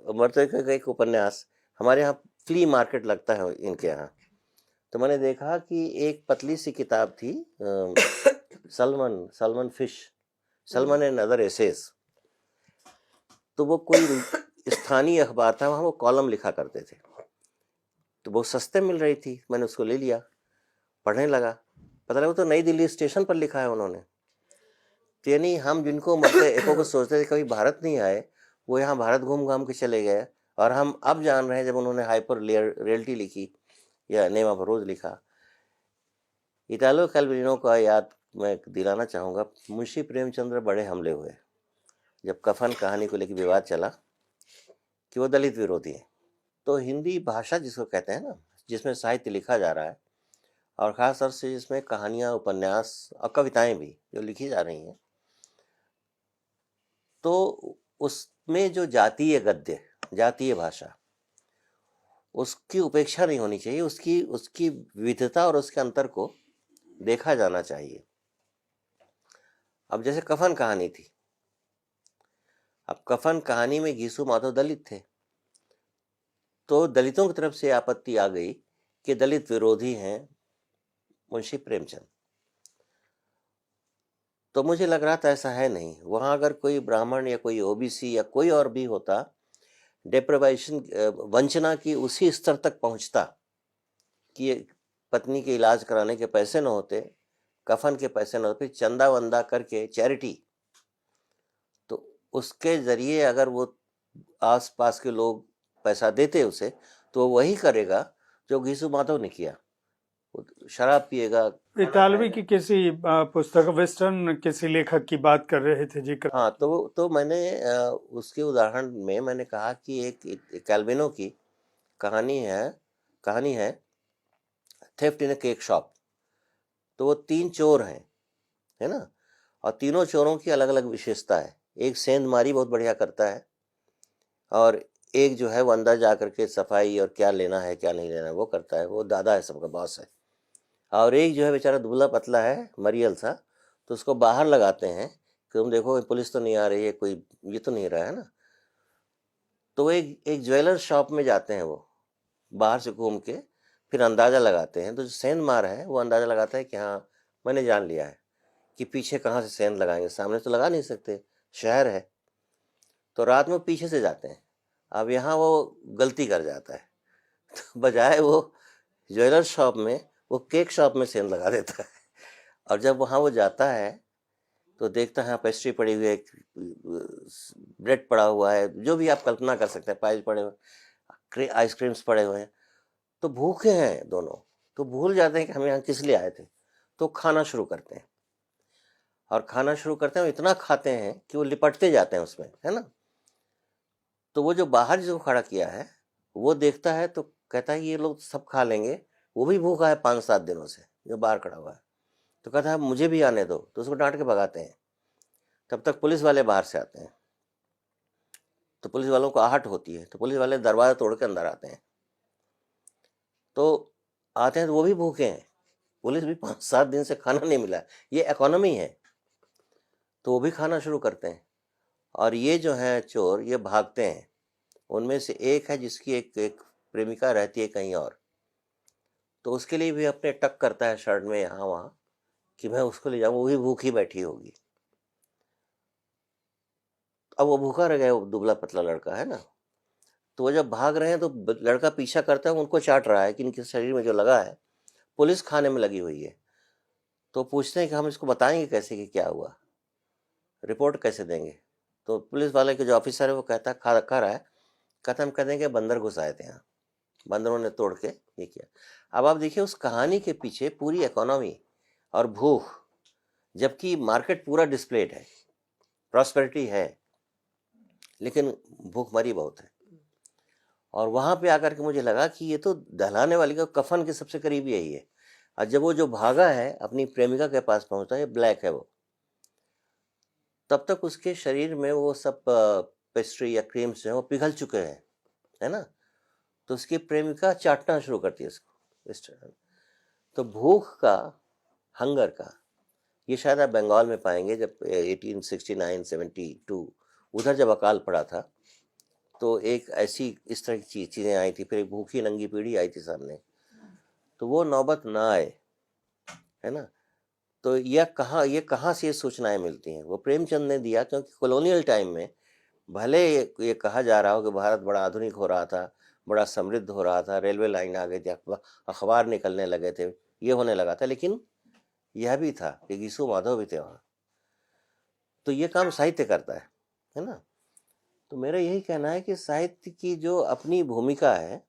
उम्बर्तो एको का एक उपन्यास, हमारे यहाँ फ्ली मार्केट लगता है इनके यहाँ, तो मैंने देखा कि एक पतली सी किताब थी salmon fish, salmon and other essays. तो वो कोई स्थानीय अखबार था, वहाँ वो कॉलम लिखा करते थे, तो वो सस्ते मिल रही थी, मैंने उसको ले लिया, पढ़ने लगा। पता लगा तो नई दिल्ली स्टेशन पर लिखा है उन्होंने। तो यानी हम जिनको उम्बर्तो एको को सोचते थे कभी भारत नहीं आए, वो यहाँ भारत घूम घाम के चले गए, और हम अब जान रहे हैं जब उन्होंने हाइपर रियलिटी लिखी या नेम ऑफ रोज लिखा। इटालो कैल्विनो का याद मैं दिलाना चाहूँगा, मुंशी प्रेमचंद्र बड़े हमले हुए जब कफन कहानी को लेकर विवाद चला कि वो दलित विरोधी है। तो हिंदी भाषा जिसको कहते हैं ना, जिसमें साहित्य लिखा जा रहा है, और ख़ास तौर से जिसमें कहानियाँ, उपन्यास और कविताएं भी जो लिखी जा रही हैं, तो उसमें जो जातीय गद्य, जातीय भाषा, उसकी उपेक्षा नहीं होनी चाहिए। उसकी विविधता और उसके अंतर को देखा जाना चाहिए। अब जैसे कफन कहानी थी, अब कफन कहानी में घीसू माधव दलित थे, तो दलितों की तरफ से आपत्ति आ गई कि दलित विरोधी हैं मुंशी प्रेमचंद। तो मुझे लग रहा था ऐसा है नहीं, वहाँ अगर कोई ब्राह्मण या कोई ओबीसी या कोई और भी होता, डिप्राइवेशन, वंचना की उसी स्तर तक पहुँचता कि पत्नी के इलाज कराने के पैसे न होते, कफन के पैसे न होते, चंदा वंदा करके चैरिटी, तो उसके ज़रिए अगर वो आसपास के लोग पैसा देते उसे, तो वही करेगा जो घीसू माधव ने किया, शराब पिएगा। इतालवी की किसी पुस्तक, वेस्टर्न किसी लेखक की बात कर रहे थे जी। हाँ, तो मैंने उसके उदाहरण में मैंने कहा कि एक कैल्विनो की कहानी है थेफ्ट इन अ केक शॉप। तो वो 3 चोर हैं, है ना, और तीनों चोरों की अलग अलग विशेषता है। एक सेंधमारी बहुत बढ़िया करता है, और एक जो है वो अंदर जा करके सफाई और क्या लेना है क्या नहीं लेना है वो करता है, वो दादा है, सबका बॉस है। और एक जो है बेचारा दुबला पतला है, मरियल सा, तो उसको बाहर लगाते हैं कि तुम देखो पुलिस तो नहीं आ रही है, कोई ये तो नहीं रहा है ना। तो वो एक एक ज्वेलर शॉप में जाते हैं, वो बाहर से घूम के फिर अंदाज़ा लगाते हैं। तो जो सेंध मार है वो अंदाज़ा लगाता है कि हाँ मैंने जान लिया है कि पीछे कहाँ से सेंध लगाएंगे, सामने तो लगा नहीं सकते, शहर है। तो रात में पीछे से जाते हैं। अब यहाँ वो गलती कर जाता है, तो बजाय वो ज्वेलर शॉप में वो केक शॉप में सेंध लगा देता है। और जब वहाँ वो जाता है तो देखता है पेस्ट्री पड़ी हुई है, ब्रेड पड़ा हुआ है, जो भी आप कल्पना कर सकते हैं, पाइज पड़े हुए, आइसक्रीम्स पड़े हुए हैं। तो भूखे हैं दोनों, तो भूल जाते हैं कि हम यहाँ किस लिए आए थे। तो खाना शुरू करते हैं, और खाना शुरू करते हैं, इतना खाते हैं कि वो लिपटते जाते हैं उसमें, है ना। तो वो जो बाहर जो खड़ा किया है वो देखता है तो कहता है ये लोग सब खा लेंगे, वो भी भूखा है 5-7 दिनों से, जो बाहर खड़ा हुआ है। तो कहता है मुझे भी आने दो, तो उसको डांट के भगाते हैं। तब तक पुलिस वाले बाहर से आते हैं, तो पुलिस वालों को आहट होती है, तो पुलिस वाले दरवाजा तोड़ के अंदर आते हैं। तो आते हैं तो वो भी भूखे हैं, पुलिस भी 5-7 दिन से खाना नहीं मिला, ये इकोनॉमी है। तो वो भी खाना शुरू करते हैं, और ये जो हैं चोर ये भागते हैं। उनमें से एक है जिसकी एक प्रेमिका रहती है कहीं और, तो उसके लिए भी अपने टक करता है शर्ट में यहाँ वहाँ कि मैं उसको ले जाऊँ, वो भी भूखी बैठी होगी। अब वो भूखा रह गया, वो दुबला पतला लड़का है ना। तो वो जब भाग रहे हैं तो लड़का पीछा करता है, उनको चाट रहा है कि इनके शरीर में जो लगा है। पुलिस खाने में लगी हुई है, तो पूछते हैं कि हम इसको बताएंगे कैसे कि क्या हुआ, रिपोर्ट कैसे देंगे। तो पुलिस वाले के जो ऑफिसर है वो कहता है खा रहा है, कहता हम कह देंगे बंदर घुस आए थे यहाँ, बंदरों ने तोड़ के ये किया। अब आप देखिए उस कहानी के पीछे पूरी इकोनॉमी और भूख, जबकि मार्केट पूरा डिस्प्लेड है, प्रॉस्पेरिटी है, लेकिन भूखमरी बहुत है। और वहाँ पे आकर के मुझे लगा कि ये तो दहलाने वाली का कफन के सबसे करीब यही है। और जब वो जो भागा है अपनी प्रेमिका के पास पहुँचता है, ब्लैक है वो, तब तक उसके शरीर में वो सब पेस्ट्री या क्रीम्स जो है वो पिघल चुके हैं, है ना। तो उसकी प्रेमिका चाटना शुरू करती है उसको इस तरह। तो भूख का, हंगर का, ये शायद आप बंगाल में पाएंगे। जब 1869-72 उधर जब अकाल पड़ा था, तो एक ऐसी इस तरह की चीज़ें आई थी, फिर एक भूखी नंगी पीढ़ी आई थी सामने, तो वो नौबत ना आए, है ना। तो ये कहाँ से ये सूचनाएं मिलती हैं, वो प्रेमचंद ने दिया। क्योंकि कॉलोनियल टाइम में भले ये कहा जा रहा हो कि भारत बड़ा आधुनिक हो रहा था, बड़ा समृद्ध हो रहा था, रेलवे लाइन आ गई थी, अखबार निकलने लगे थे, ये होने लगा था, लेकिन यह भी था कि यीशु माधव भी थे वहाँ। तो ये काम साहित्य करता है ना। तो मेरा यही कहना है कि साहित्य की जो अपनी भूमिका है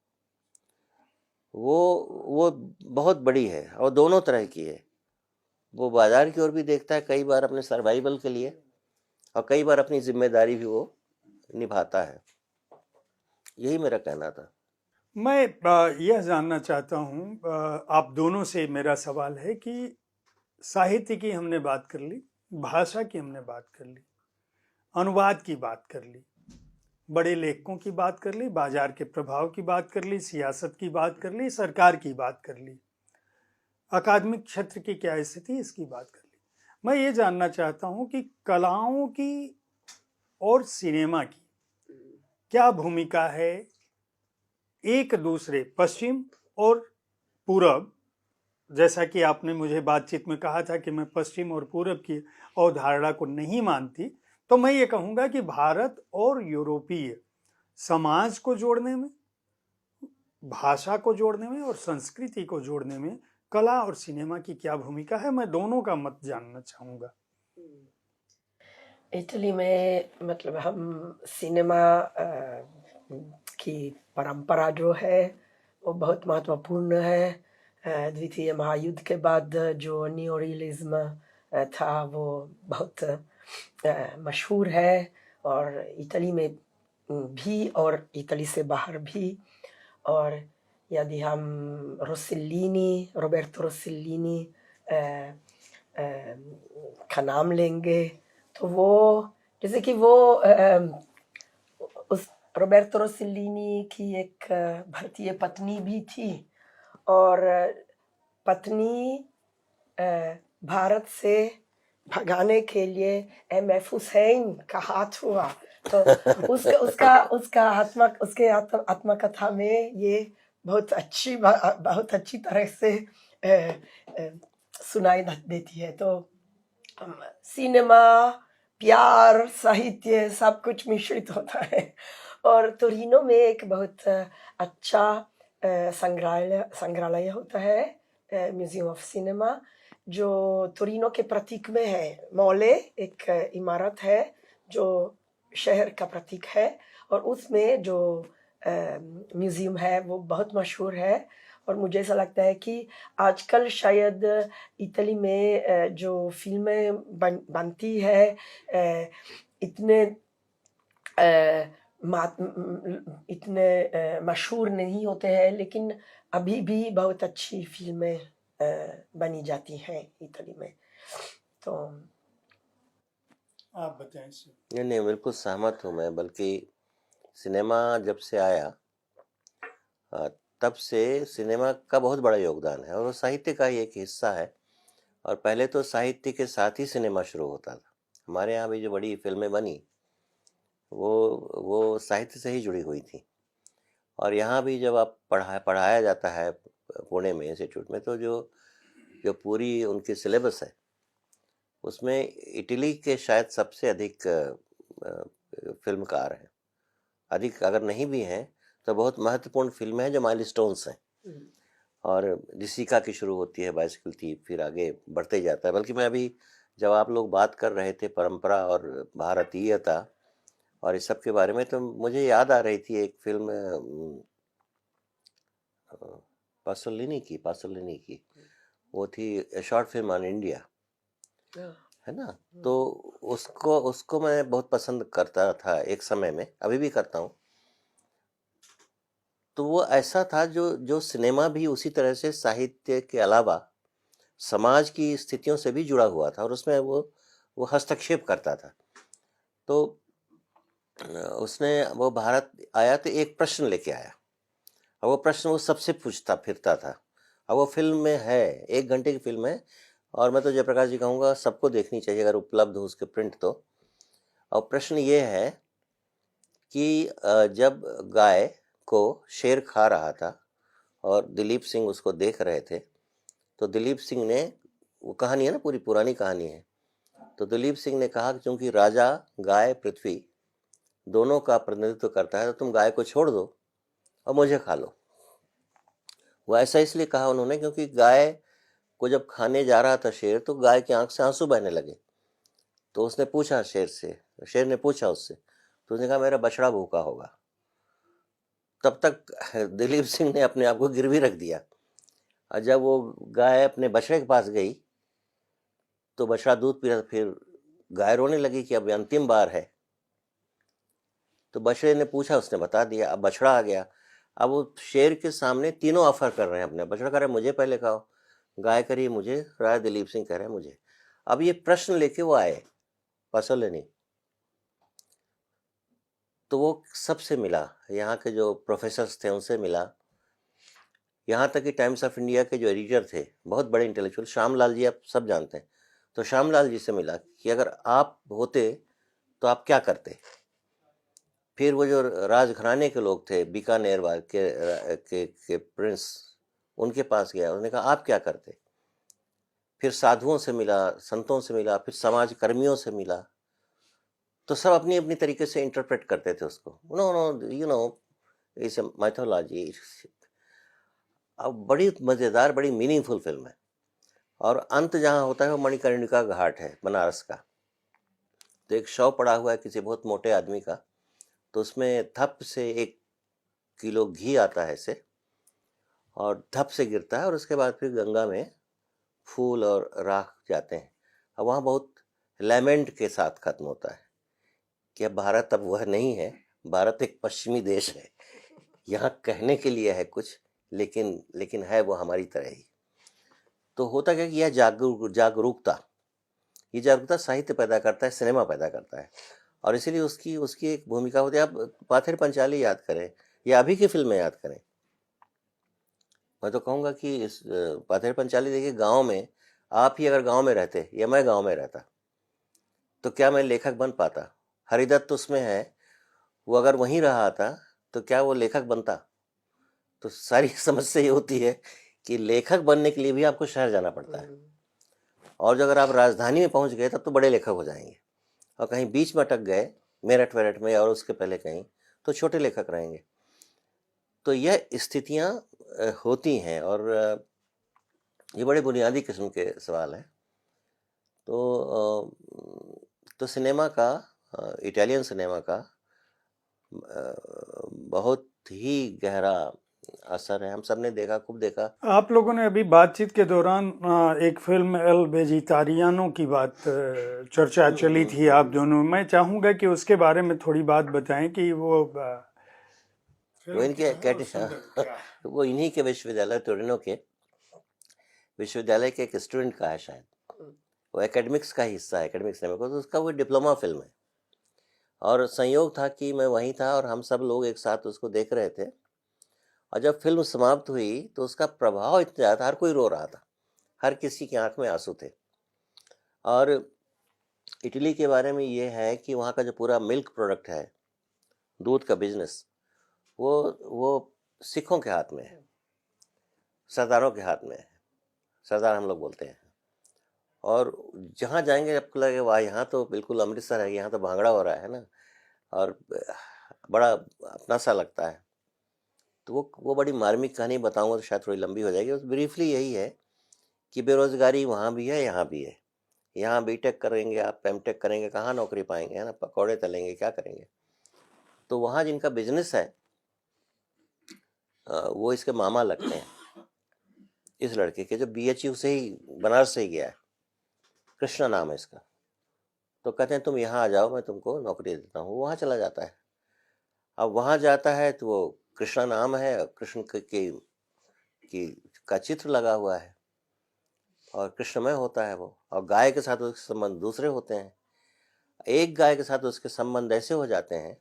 वो बहुत बड़ी है, और दोनों तरह की है। वो बाजार की ओर भी देखता है कई बार अपने सर्वाइवल के लिए, और कई बार अपनी जिम्मेदारी भी वो निभाता है। यही मेरा कहना था। मैं यह जानना चाहता हूँ, आप दोनों से मेरा सवाल है कि साहित्य की हमने बात कर ली, भाषा की हमने बात कर ली, अनुवाद की बात कर ली, बड़े लेखकों की बात कर ली, बाजार के प्रभाव की बात कर ली, सियासत की बात कर ली, सरकार की बात कर ली, अकादमिक क्षेत्र की क्या स्थिति इसकी बात कर ली। मैं ये जानना चाहता हूँ कि कलाओं की और सिनेमा की क्या भूमिका है एक दूसरे, पश्चिम और पूरब। जैसा कि आपने मुझे बातचीत में कहा था कि मैं पश्चिम और पूरब की अवधारणा को नहीं मानती, तो मैं ये कहूँगा कि भारत और यूरोपीय समाज को जोड़ने में, भाषा को जोड़ने में और संस्कृति को जोड़ने में कला और सिनेमा की क्या भूमिका है, मैं दोनों का मत जानना चाहूँगा। इटली में मतलब हम सिनेमा की परंपरा जो है वो बहुत महत्वपूर्ण है। द्वितीय महायुद्ध के बाद जो नियो रियलिज्म था वो बहुत मशहूर है, और इटली में भी और इटली से बाहर भी। और यदि हम रोबर्टो रोसेलिनी का नाम लेंगे तो वो, जैसे कि वो उस रोबर्टो रोसेलिनी की एक भारतीय पत्नी भी थी, और पत्नी भारत से भगाने के लिए एम.एफ. हुसैन का हाथ हुआ, तो उसका आत्मकथा में ये बहुत अच्छी तरह से सुनाई देती है। तो सिनेमा, प्यार, साहित्य सब कुछ मिश्रित होता है। और टोरिनो में एक बहुत अच्छा संग्रहालय होता है, म्यूजियम ऑफ सिनेमा, जो टोरिनो के प्रतीक में है। मोले एक इमारत है जो शहर का प्रतीक है, और उसमें जो म्यूजियम है वो बहुत मशहूर है। और मुझे ऐसा लगता है कि आजकल शायद इटली में जो फिल्में बनती है इतने मशहूर नहीं होते हैं, लेकिन अभी भी बहुत अच्छी फिल्में बनी जाती हैं इटली में। तो आप बताएं सर। नहीं, बिल्कुल सहमत हूँ मैं। बल्कि सिनेमा जब से आया तब से सिनेमा का बहुत बड़ा योगदान है, और वो साहित्य का ही एक हिस्सा है। और पहले तो साहित्य के साथ ही सिनेमा शुरू होता था। हमारे यहाँ भी जो बड़ी फिल्में बनी वो साहित्य से ही जुड़ी हुई थी। और यहाँ भी जब आप पढ़ाया जाता है पुणे में इंस्टीट्यूट में, तो जो पूरी उनकी सिलेबस है उसमें इटली के शायद सबसे अधिक फिल्मकार हैं। अधिक अगर नहीं भी हैं तो बहुत महत्वपूर्ण फिल्में हैं जो माइलस्टोन्स हैं। और ऋषिका की शुरू होती है बाइसिकल थीफ, फिर आगे बढ़ते जाता है। बल्कि मैं अभी जब आप लोग बात कर रहे थे परंपरा और भारतीयता और इस सब के बारे में, तो मुझे याद आ रही थी एक फिल्म पासोलिनी की वो थी शॉर्ट फिल्म ऑन इंडिया, है ना। तो उसको मैं बहुत पसंद करता था एक समय में, अभी भी करता हूँ। तो वो ऐसा था जो सिनेमा भी उसी तरह से साहित्य के अलावा समाज की स्थितियों से भी जुड़ा हुआ था, और उसमें वो हस्तक्षेप करता था। तो वो भारत आया तो एक प्रश्न लेके आया, और वो प्रश्न वो सबसे पूछता फिरता था। और वो फिल्म में है, 1 घंटे की फिल्म है, और मैं तो जयप्रकाश जी कहूँगा सबको देखनी चाहिए अगर उपलब्ध हो उसके प्रिंट तो। और प्रश्न ये है कि जब गाय को शेर खा रहा था और दिलीप सिंह उसको देख रहे थे, तो दिलीप सिंह ने, वो कहानी है ना, पूरी पुरानी कहानी है, तो दिलीप सिंह ने कहा कि चूंकि राजा, गाय, पृथ्वी दोनों का प्रतिनिधित्व करता है, तो तुम गाय को छोड़ दो और मुझे खा लो। वो ऐसा इसलिए कहा उन्होंने क्योंकि गाय को जब खाने जा रहा था शेर, तो गाय की आंख से आंसू बहने लगे। तो उसने पूछा शेर ने पूछा उससे, तो उसने कहा मेरा बछड़ा भूखा होगा। तब तक दिलीप सिंह ने अपने आप को गिरवी रख दिया, और जब वो गाय अपने बछड़े के पास गई तो बछड़ा दूध पी रहा था, फिर गाय रोने लगी कि अब अंतिम बार है। तो बछड़े ने पूछा, उसने बता दिया, अब बछड़ा आ गया। अब वो शेर के सामने तीनों ऑफर कर रहे हैं अपने। बछड़ा कह रहा है मुझे पहले खाओ, गाय कह रही है मुझे, राजा दिलीप सिंह कह रहे हैं मुझे। अब ये प्रश्न लेके वो आए पासोलिनी, तो वो सबसे मिला, यहाँ के जो प्रोफेसर्स थे उनसे मिला, यहाँ तक कि टाइम्स ऑफ इंडिया के जो एडिटर थे, बहुत बड़े इंटेलेक्चुअल, श्यामलाल जी आप सब जानते हैं, तो श्यामलाल जी से मिला कि अगर आप होते तो आप क्या करते। फिर वो जो राजघराने के लोग थे, बीकानेर के प्रिंस, उनके पास गया, उन्होंने कहा आप क्या करते। फिर साधुओं से मिला, संतों से मिला, फिर समाज कर्मियों से मिला, तो सब अपनी अपनी तरीके से इंटरप्रेट करते थे उसको। नो इस माइथोलॉजी। अब बड़ी मज़ेदार, बड़ी मीनिंगफुल फिल्म है। और अंत जहाँ होता है वो मणिकर्णिका घाट है बनारस का। तो एक शव पड़ा हुआ है किसी बहुत मोटे आदमी का, तो उसमें धप से 1 किलो घी आता है ऐसे, और धप से गिरता है, और उसके बाद फिर गंगा में फूल और राख जाते हैं। अब वहाँ बहुत लैमेंट के साथ खत्म होता है कि अब भारत अब वह नहीं है, भारत एक पश्चिमी देश है, यहाँ कहने के लिए है कुछ, लेकिन है वो हमारी तरह ही। तो होता क्या कि यह जागरूकता साहित्य पैदा करता है, सिनेमा पैदा करता है, और इसीलिए उसकी एक भूमिका होती है। आप पाथेर पंचाली याद करें या अभी की फिल्में याद करें, मैं तो कहूँगा कि इस पाथेर पंचाली देखिए, गांव में आप ही अगर गांव में रहते या मैं गांव में रहता तो क्या मैं लेखक बन पाता? हरिदत्त उसमें है, वो अगर वहीं रहा था तो क्या वो लेखक बनता? तो सारी समस्या ये होती है कि लेखक बनने के लिए भी आपको शहर जाना पड़ता है, और जो अगर आप राजधानी में पहुंच गए तब तो बड़े लेखक हो जाएंगे, और कहीं बीच में अटक गए मेरठ वेरठ में और उसके पहले कहीं, तो छोटे लेखक रहेंगे। तो यह स्थितियां होती हैं, और ये बड़े बुनियादी किस्म के सवाल हैं। तो सिनेमा का, इटालियन सिनेमा का बहुत ही गहरा असर है। हम सब ने देखा, खूब देखा। आप लोगों ने अभी बातचीत के दौरान एक फिल्म एल वेजिटारियानो की बात चर्चा चली थी आप दोनों। मैं चाहूँगा कि उसके बारे में थोड़ी बात बताएं कि वो इनके वो इन्हीं के विश्वविद्यालय टोरिनो के विश्वविद्यालय के एक स्टूडेंट का है शायद, वो एकेडमिक्स का हिस्सा है, एकेडमिक्स सिनेमा को, तो उसका वो डिप्लोमा फिल्म है। और संयोग था कि मैं वहीं था और हम सब लोग एक साथ उसको देख रहे थे, और जब फिल्म समाप्त हुई तो उसका प्रभाव इतना ज़्यादा, हर कोई रो रहा था, हर किसी की आंख में आंसू थे। और इटली के बारे में ये है कि वहाँ का जो पूरा मिल्क प्रोडक्ट है, दूध का बिजनेस, वो सिखों के हाथ में है, सरदारों के हाथ में है, सरदार हम लोग बोलते हैं। और जहाँ जाएंगे आपको लगे वाह, यहाँ तो बिल्कुल अमृतसर है, यहाँ तो भांगड़ा हो रहा है ना, और बड़ा अपना सा लगता है। तो वो बड़ी मार्मिक कहानी बताऊंगा तो शायद थोड़ी लंबी हो जाएगी। बस ब्रीफली यही है कि बेरोजगारी वहाँ भी है, यहाँ भी है। यहाँ बीटेक करेंगे आप, एमटेक करेंगे, कहाँ नौकरी पाएंगे, है ना, पकौड़े तलेंगे, क्या करेंगे। तो वहाँ जिनका बिजनेस है वो इसके मामा लगते हैं, इस लड़के के, जो BHU से ही, बनारस से ही गया है, कृष्णा नाम है इसका। तो कहते हैं तुम यहाँ आ जाओ, मैं तुमको नौकरी देता हूँ। वहाँ चला जाता है। अब वहाँ जाता है तो वो कृष्णा नाम है, कृष्ण की का चित्र लगा हुआ है, और कृष्णमय होता है वो, और गाय के साथ उसके संबंध दूसरे होते हैं। एक गाय के साथ उसके संबंध ऐसे हो जाते हैं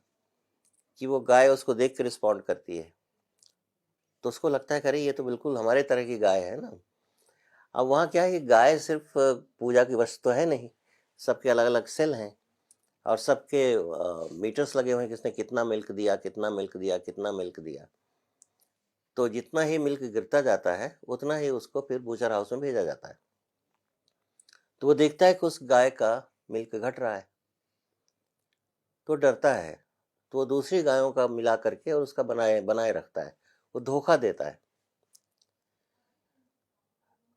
कि वो गाय उसको देख कर रिस्पॉन्ड करती है, तो उसको लगता है अरे ये तो बिल्कुल हमारे तरह की गाय है ना। अब वहाँ क्या है कि गाय सिर्फ पूजा की वस्तु तो है नहीं, सबके अलग अलग सेल हैं, और सबके मीटर्स लगे हुए हैं, किसने कितना मिल्क दिया, कितना मिल्क दिया, कितना मिल्क दिया। तो जितना ही मिल्क गिरता जाता है उतना ही उसको फिर बूचर हाउस में भेजा जाता है। तो वो देखता है कि उस गाय का मिल्क घट रहा है, तो डरता है, तो वो दूसरी गायों का मिला करके और उसका बनाए बनाए रखता है, वो धोखा देता है।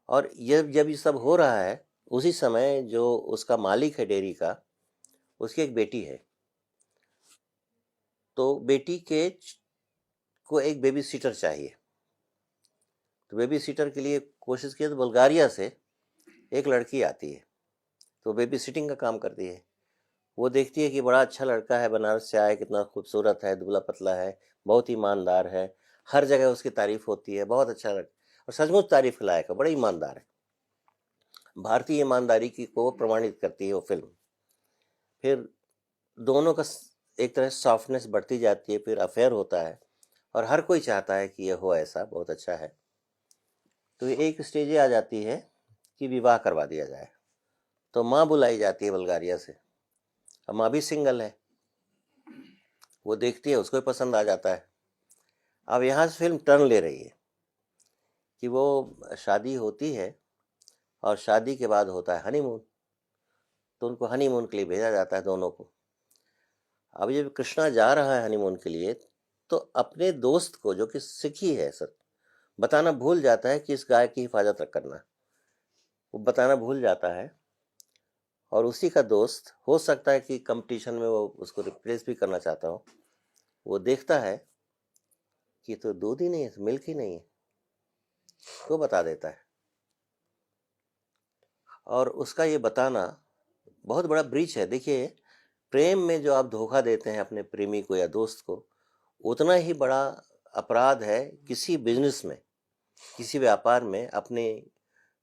और ये जब ये सब हो रहा है, उसी समय जो उसका मालिक है डेयरी का, उसकी एक बेटी है, तो बेटी को एक बेबी सीटर चाहिए। तो बेबी सीटर के लिए कोशिश की तो बुल्गारिया से एक लड़की आती है, तो बेबी सिटिंग का काम करती है। वो देखती है कि बड़ा अच्छा लड़का है, बनारस से आया, कितना खूबसूरत है, दुबला पतला है, बहुत ईमानदार है, हर जगह उसकी तारीफ होती है, बहुत अच्छा लड़का, और सचमुच तारीफ के लायक है, बड़ा ईमानदार है। भारतीय ईमानदारी की को प्रमाणित करती है वो फिल्म। फिर दोनों का एक तरह सॉफ्टनेस बढ़ती जाती है, फिर अफेयर होता है, और हर कोई चाहता है कि ये हो ऐसा, बहुत अच्छा है। तो एक स्टेज आ जाती है कि विवाह करवा दिया जाए। तो माँ बुलाई जाती है बुल्गारिया से, अब माँ भी सिंगल है, वो देखती है, उसको भी पसंद आ जाता है। अब यहाँ से फिल्म टर्न ले रही है कि वो शादी होती है, और शादी के बाद होता है हनीमून। तो उनको हनीमून के लिए भेजा जाता है दोनों को। अब जब कृष्णा जा रहा है हनीमून के लिए, तो अपने दोस्त को, जो कि सिखी है सर, बताना भूल जाता है कि इस गाय की हिफाजत करना, वो बताना भूल जाता है। और उसी का दोस्त, हो सकता है कि कंपटीशन में वो उसको रिप्लेस भी करना चाहता हो, वो देखता है कि तो दूध ही नहीं है, मिल्क ही नहीं है, तो बता देता है। और उसका ये बताना बहुत बड़ा ब्रीच है। देखिए, प्रेम में जो आप धोखा देते हैं अपने प्रेमी को या दोस्त को, उतना ही बड़ा अपराध है किसी बिजनेस में, किसी व्यापार में अपने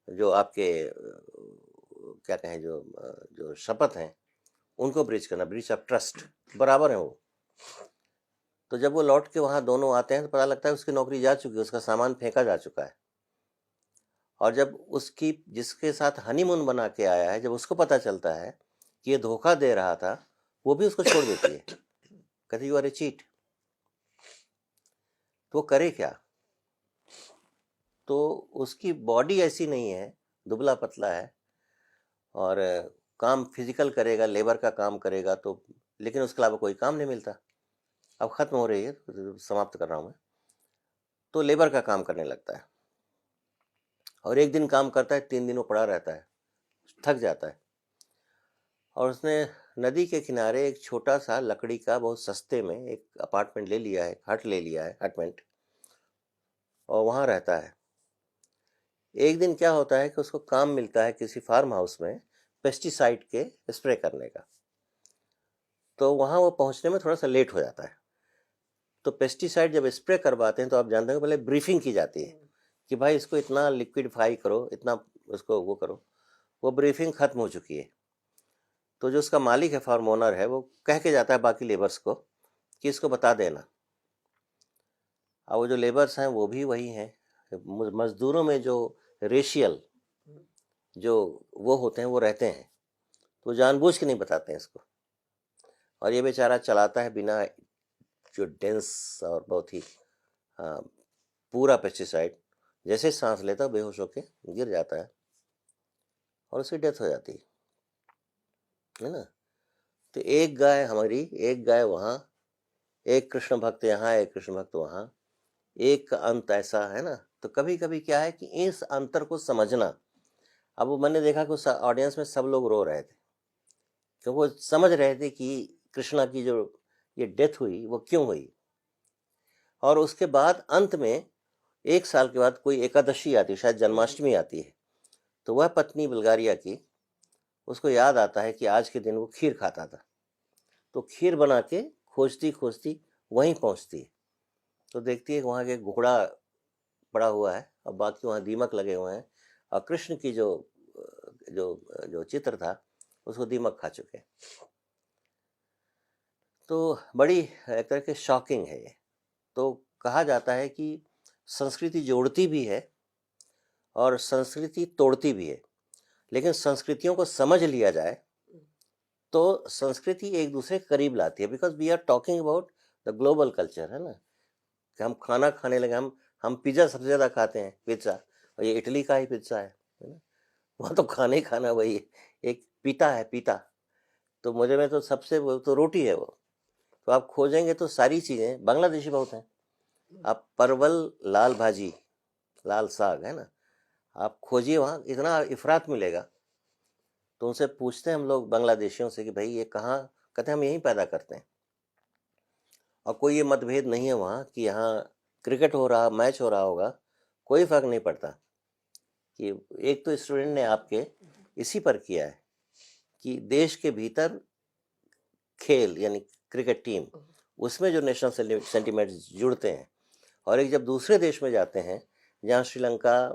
जो आपके क्या कहें, जो शपथ हैं उनको ब्रीच करना, ब्रीच ऑफ ट्रस्ट बराबर है वो। तो जब वो लौट के वहाँ दोनों आते हैं तो पता लगता है उसकी नौकरी जा चुकी है, उसका सामान फेंका जा चुका है। और जब उसकी जिसके साथ हनीमून बना के आया है, जब उसको पता चलता है कि ये धोखा दे रहा था, वो भी उसको छोड़ देती है, कहती यू आर ए चीट। तो वो करे क्या? तो उसकी बॉडी ऐसी नहीं है, दुबला पतला है, और काम फिजिकल करेगा, लेबर का काम करेगा, तो लेकिन उसके अलावा कोई काम नहीं मिलता। अब ख़त्म हो रही है, समाप्त कर रहा हूँ मैं। तो लेबर का काम करने लगता है, और एक दिन काम करता है, 3 दिन वो पड़ा रहता है, थक जाता है। और उसने नदी के किनारे एक छोटा सा लकड़ी का बहुत सस्ते में एक अपार्टमेंट ले लिया है, हट ले लिया है, अपार्टमेंट, और वहाँ रहता है। एक दिन क्या होता है कि उसको काम मिलता है किसी फार्म हाउस में पेस्टिसाइड के स्प्रे करने का। तो वहाँ वो पहुँचने में थोड़ा सा लेट हो जाता है। तो पेस्टिसाइड जब स्प्रे करवाते हैं तो आप जानते हैं पहले ब्रीफिंग की जाती है कि भाई इसको इतना लिक्विडफाई करो, इतना उसको वो करो। वो ब्रीफिंग ख़त्म हो चुकी है। तो जो उसका मालिक है, फार्म ओनर है, वो कह के जाता है बाकी लेबर्स को कि इसको बता देना। अब वो जो लेबर्स हैं वो भी वही हैं, मज़दूरों में जो रेशियल जो वो होते हैं वो रहते हैं, तो जानबूझ के नहीं बताते हैं इसको। और ये बेचारा चलाता है बिना जो डेंस और बहुत ही पूरा पेस्टिसाइड, जैसे सांस लेता बेहोश होके गिर जाता है और उसकी डेथ हो जाती है ना। तो एक गाय हमारी, एक गाय वहाँ, एक कृष्ण भक्त यहाँ, एक कृष्ण भक्त वहाँ, एक का अंत ऐसा है ना। तो कभी कभी क्या है कि इस अंतर को समझना, अब वो मैंने देखा कि उस ऑडियंस में सब लोग रो रहे थे, क्योंकि वो समझ रहे थे कि कृष्णा की जो ये डेथ हुई वो क्यों हुई। और उसके बाद अंत में 1 साल के बाद कोई एकादशी आती है, शायद जन्माष्टमी आती है, तो वह पत्नी बल्गारिया की, उसको याद आता है कि आज के दिन वो खीर खाता था। तो खीर बना के खोजती खोजती वहीं पहुंचती है, तो देखती है कि वहाँ के घोड़ा पड़ा हुआ है और बाकी वहाँ दीमक लगे हुए हैं, और कृष्ण की जो जो जो चित्र था उसको दीमक खा चुके हैं। तो बड़ी एक तरह के शॉकिंग है ये। तो कहा जाता है कि संस्कृति जोड़ती भी है और संस्कृति तोड़ती भी है, लेकिन संस्कृतियों को समझ लिया जाए तो संस्कृति एक दूसरे के करीब लाती है। Because we are talking about the global culture, है ना, कि हम खाना खाने लगे, हम पिज़्ज़ा सबसे ज़्यादा खाते हैं, पिज़्ज़ा, और ये इटली का ही पिज़्ज़ा है ना। वहाँ तो खाना ही खाना वही है, एक पीता है, पीता। तो मुझे में तो सबसे वो तो रोटी है वो। तो आप खोजेंगे तो सारी चीज़ें बांग्लादेशी बहुत हैं। आप परवल लाल भाजी, लाल साग, है ना, आप खोजिए वहाँ इतना इफरात मिलेगा। तो उनसे पूछते हैं हम लोग बांग्लादेशियों से कि भाई ये कहाँ, कहते हैं हम यहीं पैदा करते हैं। और कोई ये मतभेद नहीं है वहाँ कि यहाँ क्रिकेट हो रहा, मैच हो रहा होगा, कोई फ़र्क नहीं पड़ता। कि एक तो स्टूडेंट ने आपके इसी पर किया है कि देश के भीतर खेल यानी क्रिकेट टीम, उसमें जो नेशनल सेंटिमेंट्स जुड़ते हैं, और एक जब दूसरे देश में जाते हैं जहाँ श्रीलंका,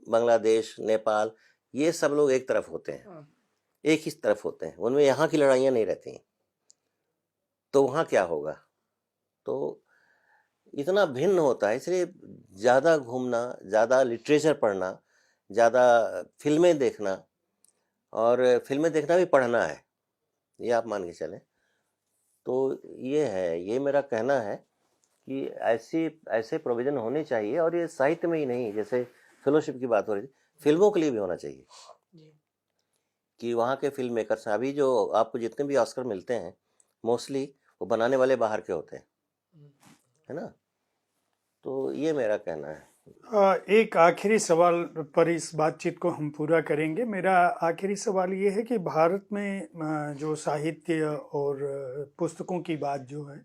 बांग्लादेश, नेपाल, ये सब लोग एक तरफ होते हैं, एक ही तरफ होते हैं, उनमें यहाँ की लड़ाइयाँ नहीं रहती। तो वहाँ क्या होगा? तो इतना भिन्न होता है, इसलिए ज़्यादा घूमना, ज़्यादा लिटरेचर पढ़ना, ज़्यादा फिल्में देखना, और फिल्में देखना भी पढ़ना है, ये आप मान के चलें। तो ये है, ये मेरा कहना है कि ऐसे प्रोविज़न होने चाहिए, और ये साहित्य में ही नहीं, जैसे फेलोशिप की बात हो रही थी, फिल्मों के लिए भी होना चाहिए कि वहाँ के फिल्म मेकर्स, अभी जो आपको जितने भी ऑस्कर मिलते हैं मोस्टली वो बनाने वाले बाहर के होते हैं, है ना। तो ये मेरा कहना है। एक आखिरी सवाल पर इस बातचीत को हम पूरा करेंगे। मेरा आखिरी सवाल ये है कि भारत में जो साहित्य और पुस्तकों की बात जो है,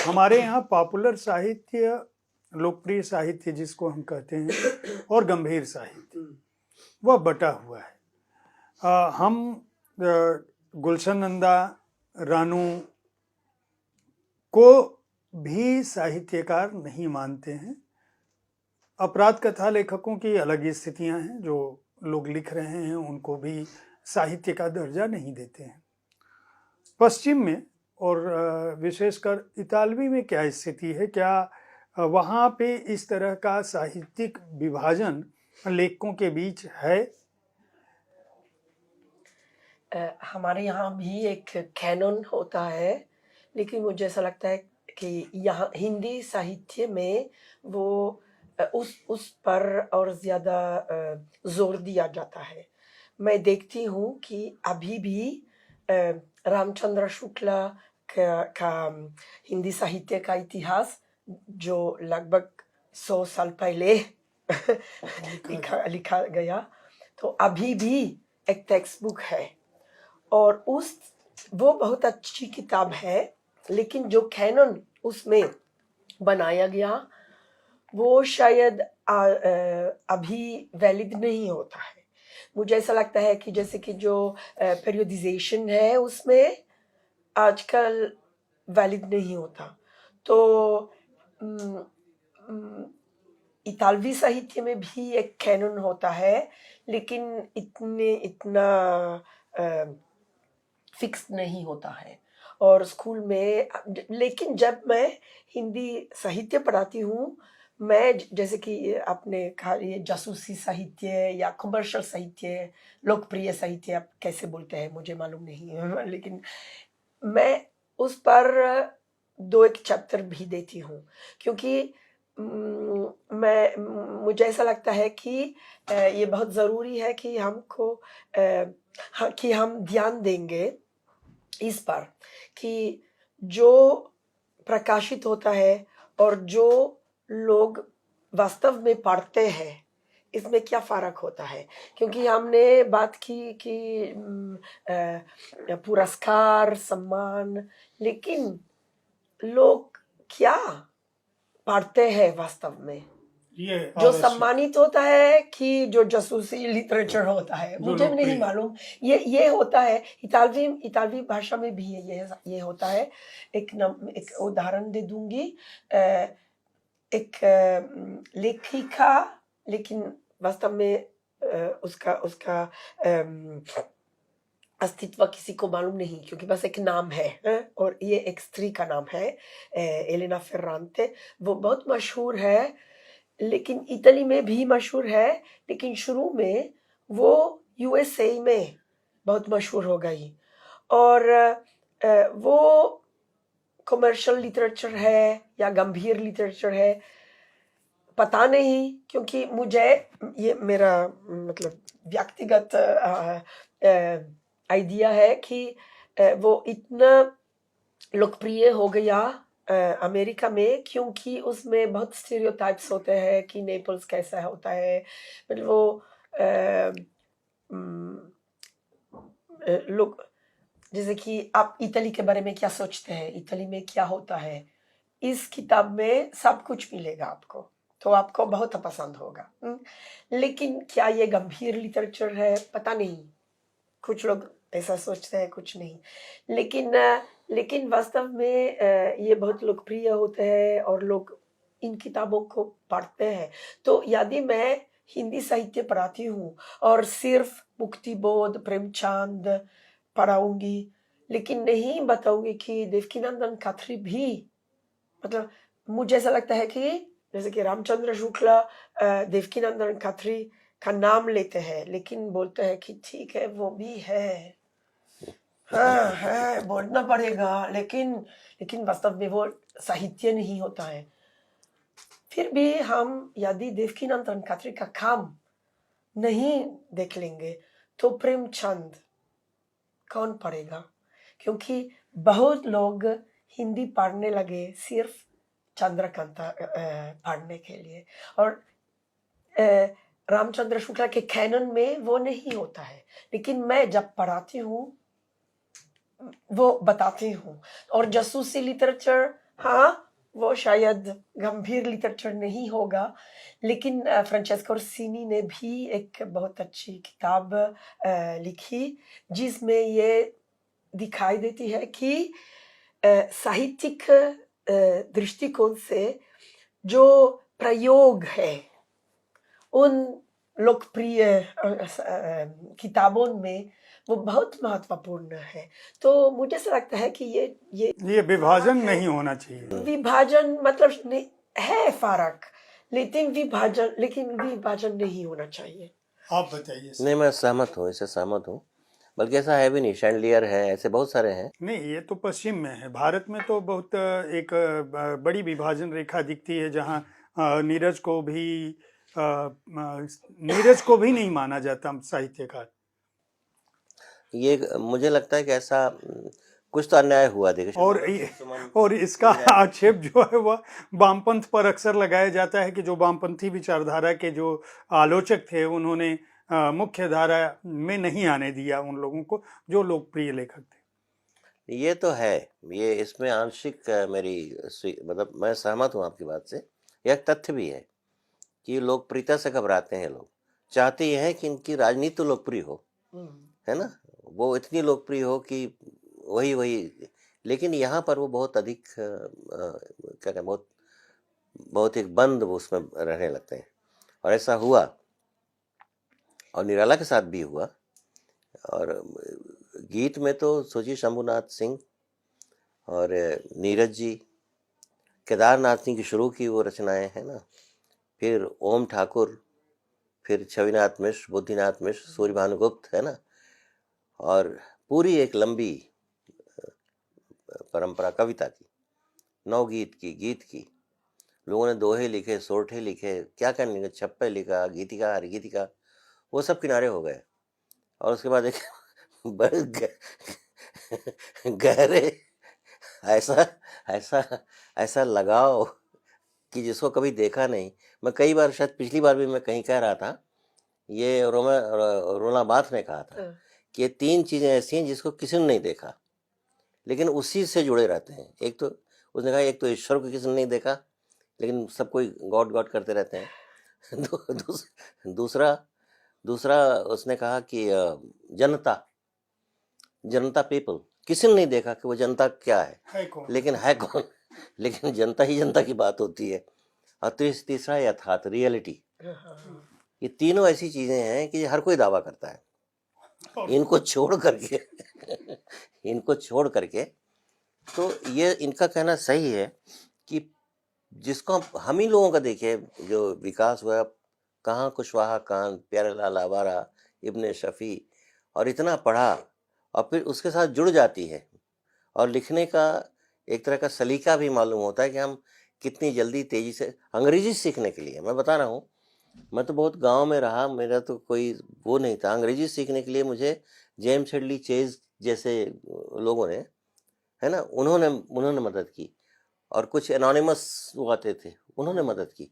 हमारे यहाँ पॉपुलर साहित्य, लोकप्रिय साहित्य जिसको हम कहते हैं, और गंभीर साहित्य, वह बटा हुआ है। हम गुलशन नंदा, रानू को भी साहित्यकार नहीं मानते हैं। अपराध कथा लेखकों की अलग ही स्थितियां हैं, जो लोग लिख रहे हैं उनको भी साहित्य का दर्जा नहीं देते हैं। पश्चिम में और विशेषकर इतालवी में क्या स्थिति है? क्या वहाँ पे इस तरह का साहित्यिक विभाजन लेखकों के बीच है? हमारे यहाँ भी एक कैनन होता है, लेकिन मुझे ऐसा लगता है कि यहाँ हिंदी साहित्य में वो उस पर और ज़्यादा जोर दिया जाता है। मैं देखती हूँ कि अभी भी रामचंद्र शुक्ला का हिंदी साहित्य का इतिहास, जो लगभग 100 साल पहले लिखा गया, तो अभी भी एक टेक्स्ट बुक है और वो बहुत अच्छी किताब है, लेकिन जो कैनन उसमें बनाया गया वो शायद अभी वैलिड नहीं होता है। मुझे ऐसा लगता है कि जैसे कि जो पेरियोडिजेशन है उसमें आजकल वैलिड नहीं होता। तो इतालवी साहित्य में भी एक कैनन होता है, लेकिन इतना फिक्स नहीं होता है। और स्कूल में, लेकिन जब मैं हिंदी साहित्य पढ़ाती हूँ, मैं जैसे कि आपने कहा ये जासूसी साहित्य या कमर्शियल साहित्य, लोकप्रिय साहित्य आप कैसे बोलते हैं मुझे मालूम नहीं है, लेकिन मैं उस पर 2-1 चैप्टर भी देती हूँ, क्योंकि मुझे ऐसा लगता है कि ये बहुत ज़रूरी है कि हमको कि हम ध्यान देंगे इस पर कि जो प्रकाशित होता है और जो लोग वास्तव में पढ़ते हैं इसमें क्या फ़र्क होता है। क्योंकि हमने बात की कि पुरस्कार, सम्मान, लेकिन लोग क्या पढ़ते हैं वास्तव में? ये जो आवश्यक सम्मानित होता है कि जो जासूसी लिटरेचर होता है, जो मुझे नहीं लोकप्रिय मालूम। ये होता है इतालवी भाषा में भी है, ये होता है। एक उदाहरण दे दूंगी। एक लेखिका, लेकिन वास्तव में उसका अस्तित्व किसी को मालूम नहीं, क्योंकि बस एक नाम है, और ये एक स्त्री का नाम है, एलेना फेरांते। वो बहुत मशहूर है, लेकिन इटली में भी मशहूर है, लेकिन शुरू में वो यूएसए में बहुत मशहूर हो गई। और वो कमर्शियल लिटरेचर है या गंभीर लिटरेचर है पता नहीं, क्योंकि मुझे ये मेरा मतलब व्यक्तिगत आइडिया है कि वो इतना लोकप्रिय हो गया अमेरिका में, क्योंकि उसमें बहुत स्टीरियोटाइप्स होते हैं कि नेपल्स कैसा होता है। मतलब वो लोग, जैसे कि आप इटली के बारे में क्या सोचते हैं, इटली में क्या होता है, इस किताब में सब कुछ मिलेगा आपको, तो आपको बहुत पसंद होगा। लेकिन क्या ये गंभीर लिटरेचर है पता नहीं, कुछ लोग ऐसा सोचते हैं, कुछ नहीं। लेकिन वास्तव में ये बहुत लोकप्रिय होते हैं और लोग इन किताबों को पढ़ते हैं। तो यदि मैं हिंदी साहित्य पढ़ाती हूँ और सिर्फ मुक्तिबोध, प्रेमचंद पढ़ाऊंगी, लेकिन नहीं बताऊंगी कि देवकीनंदन खत्री भी, मतलब मुझे ऐसा लगता है कि जैसे कि रामचंद्र शुक्ला देवकीनंदन खत्री का नाम लेते हैं, लेकिन बोलते हैं कि ठीक है वो भी है, हाँ है, बोलना पड़ेगा, लेकिन वास्तव में वो साहित्य नहीं होता है। फिर भी हम यदि देवकीनंदन खत्री का काम नहीं देख लेंगे तो प्रेमचंद कौन पढ़ेगा? क्योंकि बहुत लोग हिंदी पढ़ने लगे सिर्फ चंद्रकांता पढ़ने के लिए, और रामचंद्र शुक्ला के कैनन में वो नहीं होता है, लेकिन मैं जब पढ़ाती हूँ वो बताती हूँ। और जासूसी लिटरेचर, हाँ वो शायद गंभीर लिटरेचर नहीं होगा, लेकिन फ्रांचेस्को ओर्सिनी ने भी एक बहुत अच्छी किताब लिखी जिसमें ये दिखाई देती है कि साहित्यिक दृष्टिकोण से जो प्रयोग है उन लोकप्रिय किताबों में वो बहुत महत्वपूर्ण है। तो मुझे ऐसा लगता है कि ये विभाजन फर्क है। नहीं होना चाहिए। विभाजन मतलब है फर्क, लेकिन विभाजन नहीं होना चाहिए। आप बताइए सर। नहीं, मैं सहमत हूँ, इससे सहमत हूँ। बल्कि ऐसा है भी नहीं, शैंडलियर है, ऐसे बहुत सारे हैं। नहीं, ये तो पश्चिम में है। भारत में तो बहुत एक बड़ी विभाजन रेखा दिखती है, जहाँ नीरज को भी नहीं माना जाता साहित्यकार। ये मुझे लगता है कि ऐसा कुछ तो अन्याय हुआ, देखिए। और इसका आक्षेप जो है वह वामपंथ पर अक्सर लगाया जाता है कि जो वामपंथी विचारधारा के जो आलोचक थे, उन्होंने मुख्य धारा में नहीं आने दिया उन लोगों को जो लोकप्रिय लेखक थे। ये तो है, ये इसमें आंशिक मतलब मैं सहमत हूँ आपकी बात से। यह एक तथ्य भी है कि लोकप्रियता से घबराते हैं लोग, चाहते ये हैं कि इनकी राजनीति तो लोकप्रिय हो, है ना, वो इतनी लोकप्रिय हो कि वही वही। लेकिन यहाँ पर वो बहुत अधिक क्या कहते, बहुत बहुत एक बंद वो उसमें रहने लगते हैं। और ऐसा हुआ, और निराला के साथ भी हुआ। और गीत में तो सोचिए, शंभुनाथ सिंह और नीरज जी, केदारनाथ सिंह की शुरू की वो रचनाएं हैं ना, फिर ओम ठाकुर, फिर छविनाथ मिश्र, बुद्धिनाथ मिश्र, सूर्य भानुगुप्त, है ना, और पूरी एक लंबी परंपरा कविता की, नवगीत की, गीत की। लोगों ने दोहे लिखे, सोरठे लिखे, क्या क्या लिखे, छप्पे लिखा, गीतिका, हरिगीतिका, वो सब किनारे हो गए। और उसके बाद एक बड़े गहरे ऐसा ऐसा ऐसा लगाव कि जिसको कभी देखा नहीं। मैं कई बार, शायद पिछली बार भी मैं कहीं कह रहा था, ये रोना बाथ ने कहा था कि ये 3 चीजें ऐसी हैं जिसको किसी ने नहीं देखा, लेकिन उसी से जुड़े रहते हैं। एक तो उसने कहा, एक तो ईश्वर को किसी ने नहीं देखा, लेकिन सब कोई गॉड गॉड करते रहते हैं। दूसरा दूसरा उसने कहा कि जनता पीपल, किसी ने नहीं देखा कि वो जनता क्या है कौन? लेकिन है कौन। लेकिन जनता ही जनता की बात होती है। और तीसरा यथार्थ, रियलिटी। ये तीनों ऐसी चीजें हैं कि हर कोई दावा करता है। इनको छोड़ करके तो ये इनका कहना सही है कि जिसको हम ही लोगों का देखिए, जो विकास हुआ, कहाँ कुशवाहा खान, प्यारेलाल आवारा, इब्ने शफी, और इतना पढ़ा, और फिर उसके साथ जुड़ जाती है। और लिखने का एक तरह का सलीका भी मालूम होता है कि हम कितनी जल्दी तेजी से अंग्रेजी सीखने के लिए। मैं बता रहा हूँ, मैं तो बहुत गांव में रहा, मेरा तो कोई वो नहीं था। अंग्रेजी सीखने के लिए मुझे जेम्स हेडली चेज जैसे लोगों ने, है ना, उन्होंने मदद की। और कुछ एनोनिमस वो आते थे, उन्होंने मदद की।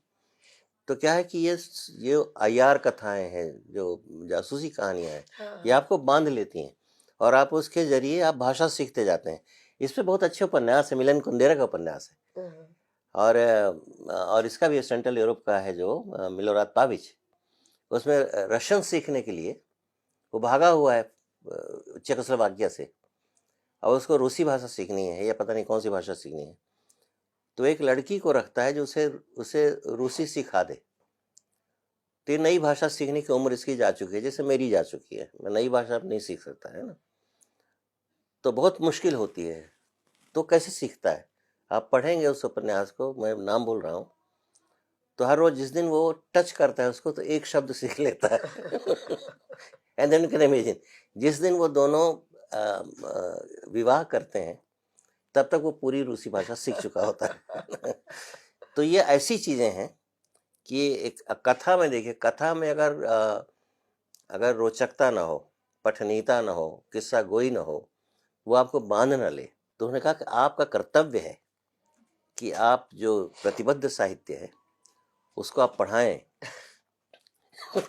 तो क्या है कि ये अय्यार कथाएं हैं, जो जासूसी कहानियां हैं, ये आपको बांध लेती हैं, और आप उसके जरिए आप भाषा सीखते जाते हैं। इस पे बहुत अच्छे उपन्यास है, मिलन कुंदेरा का उपन्यास है। और इसका भी सेंट्रल यूरोप का है, जो मिलोराद पाविच, उसमें रशियन सीखने के लिए वो भागा हुआ है चेकोस्लोवाकिया से, और उसको रूसी भाषा सीखनी है, या पता नहीं कौन सी भाषा सीखनी है। तो एक लड़की को रखता है जो उसे रूसी सिखा दे। तो ये नई भाषा सीखने की उम्र इसकी जा चुकी है, जैसे मेरी जा चुकी है। मैं नई भाषा अब नहीं सीख सकता, है ना, तो बहुत मुश्किल होती है। तो कैसे सीखता है, आप पढ़ेंगे उस उपन्यास को, मैं नाम भूल रहा हूँ, तो हर रोज जिस दिन वो टच करता है उसको, तो एक शब्द सीख लेता है। And then you can imagine, जिस दिन वो दोनों विवाह करते हैं, तब तक वो पूरी रूसी भाषा सीख चुका होता है। तो ये ऐसी चीजें हैं कि एक कथा में देखिए, कथा में अगर रोचकता ना हो, पठनीयता ना हो, किस्सा गोई ना हो, वो आपको बांध ना ले, तो उन्होंने कहा कि आपका कर्तव्य है कि आप जो प्रतिबद्ध साहित्य है उसको आप पढ़ाएं।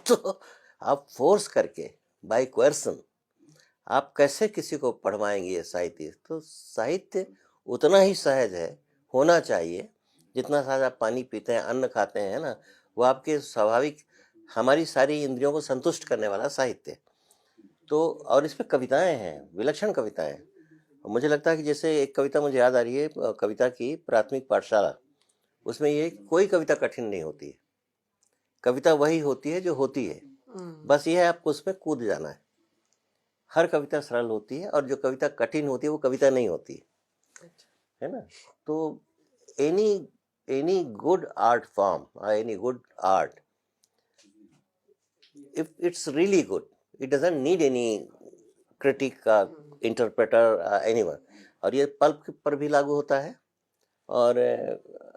तो आप फोर्स करके, बाय कोएर्सन, आप कैसे किसी को पढ़वाएंगे ये साहित्य? तो साहित्य उतना ही सहज है, होना चाहिए, जितना सहज आप पानी पीते हैं, अन्न खाते हैं, ना, वो आपके स्वाभाविक, हमारी सारी इंद्रियों को संतुष्ट करने वाला साहित्य। तो और इसमें कविताएं हैं, विलक्षण कविताएं। मुझे लगता है कि जैसे एक कविता मुझे याद आ रही है, कविता की प्राथमिक पाठशाला, उसमें ये कोई कविता कठिन नहीं होती है, कविता वही होती है जो होती है, बस ये है आपको उसमें कूद जाना है। हर कविता सरल होती है और जो कविता कठिन होती है वो कविता नहीं होती, है ना। तो any good art form, any good art, if it's really good, it doesn't need any critic, interpreter, anyone. और ये पल्प पर भी लागू होता है, और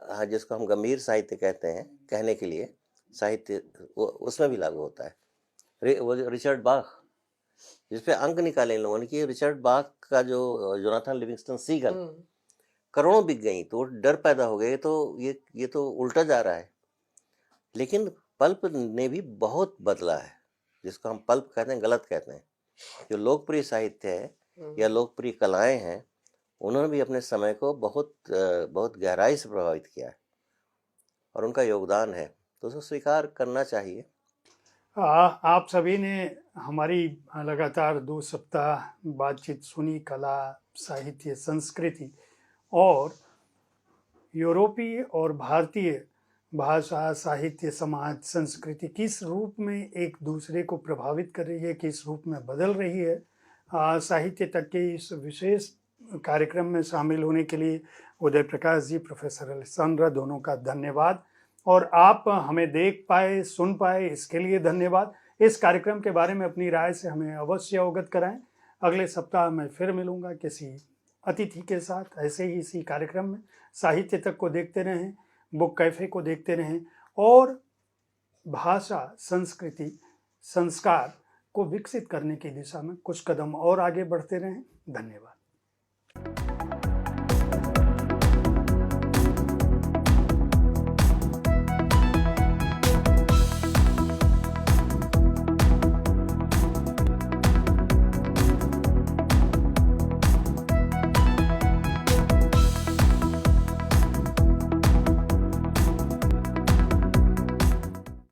हाँ, जिसको हम गंभीर साहित्य कहते हैं, कहने के लिए साहित्य, उसमें भी लागू होता है। वो रिचर्ड बाख, जिसपे अंक निकाले इन लोगों ने कि रिचर्ड बाख का जो जोनाथन लिविंगस्टन सीगल करोड़ों बिक गई, तो डर पैदा हो गए, तो ये तो उल्टा जा रहा है। लेकिन पल्प ने भी बहुत बदला है, जिसको हम पल्प कहते हैं, गलत कहते हैं। जो लोकप्रिय साहित्य है या लोकप्रिय कलाएं हैं, उन्होंने भी अपने समय को बहुत गहराई से प्रभावित किया है, और उनका योगदान है, तो उसको स्वीकार करना चाहिए। आप सभी ने हमारी लगातार 2 सप्ताह बातचीत सुनी, कला, साहित्य, संस्कृति और यूरोपीय और भारतीय भाषा, साहित्य, समाज, संस्कृति किस रूप में एक दूसरे को प्रभावित कर रही है, किस रूप में बदल रही है। साहित्य तक के इस विशेष कार्यक्रम में शामिल होने के लिए उदय प्रकाश जी, प्रोफेसर अलेक्जेंड्रा, दोनों का धन्यवाद। और आप हमें देख पाए, सुन पाए, इसके लिए धन्यवाद। इस कार्यक्रम के बारे में अपनी राय से हमें अवश्य अवगत कराएं। अगले सप्ताह मैं फिर मिलूंगा किसी अतिथि के साथ, ऐसे ही इसी कार्यक्रम में। साहित्य तक को देखते रहें, बुक कैफे को देखते रहें, और भाषा, संस्कृति, संस्कार को विकसित करने की दिशा में कुछ कदम और आगे बढ़ते रहें। धन्यवाद।